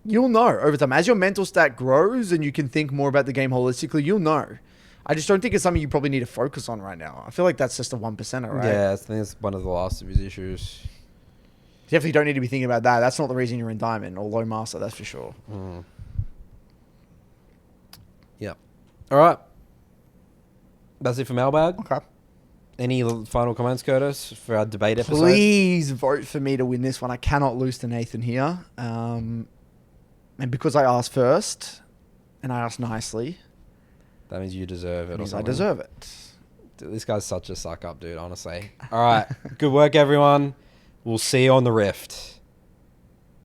You'll know over time. As your mental stat grows and you can think more about the game holistically, you'll know. I just don't think it's something you probably need to focus on right now. I feel like that's just a 1%er, right? Yeah, I think it's one of the last of his issues. Definitely don't need to be thinking about that. That's not the reason you're in Diamond or Low Master, that's for sure. Mm. Yeah. All right. That's it for Mailbag. Okay. Any final comments, Curtis, for our debate episode? Please vote for me to win this one. I cannot lose to Nathan here. And because I asked first, and I asked nicely... That means you deserve it. I deserve it. This guy's such a suck up, dude, honestly. All right. Good work, everyone. We'll see you on the Rift.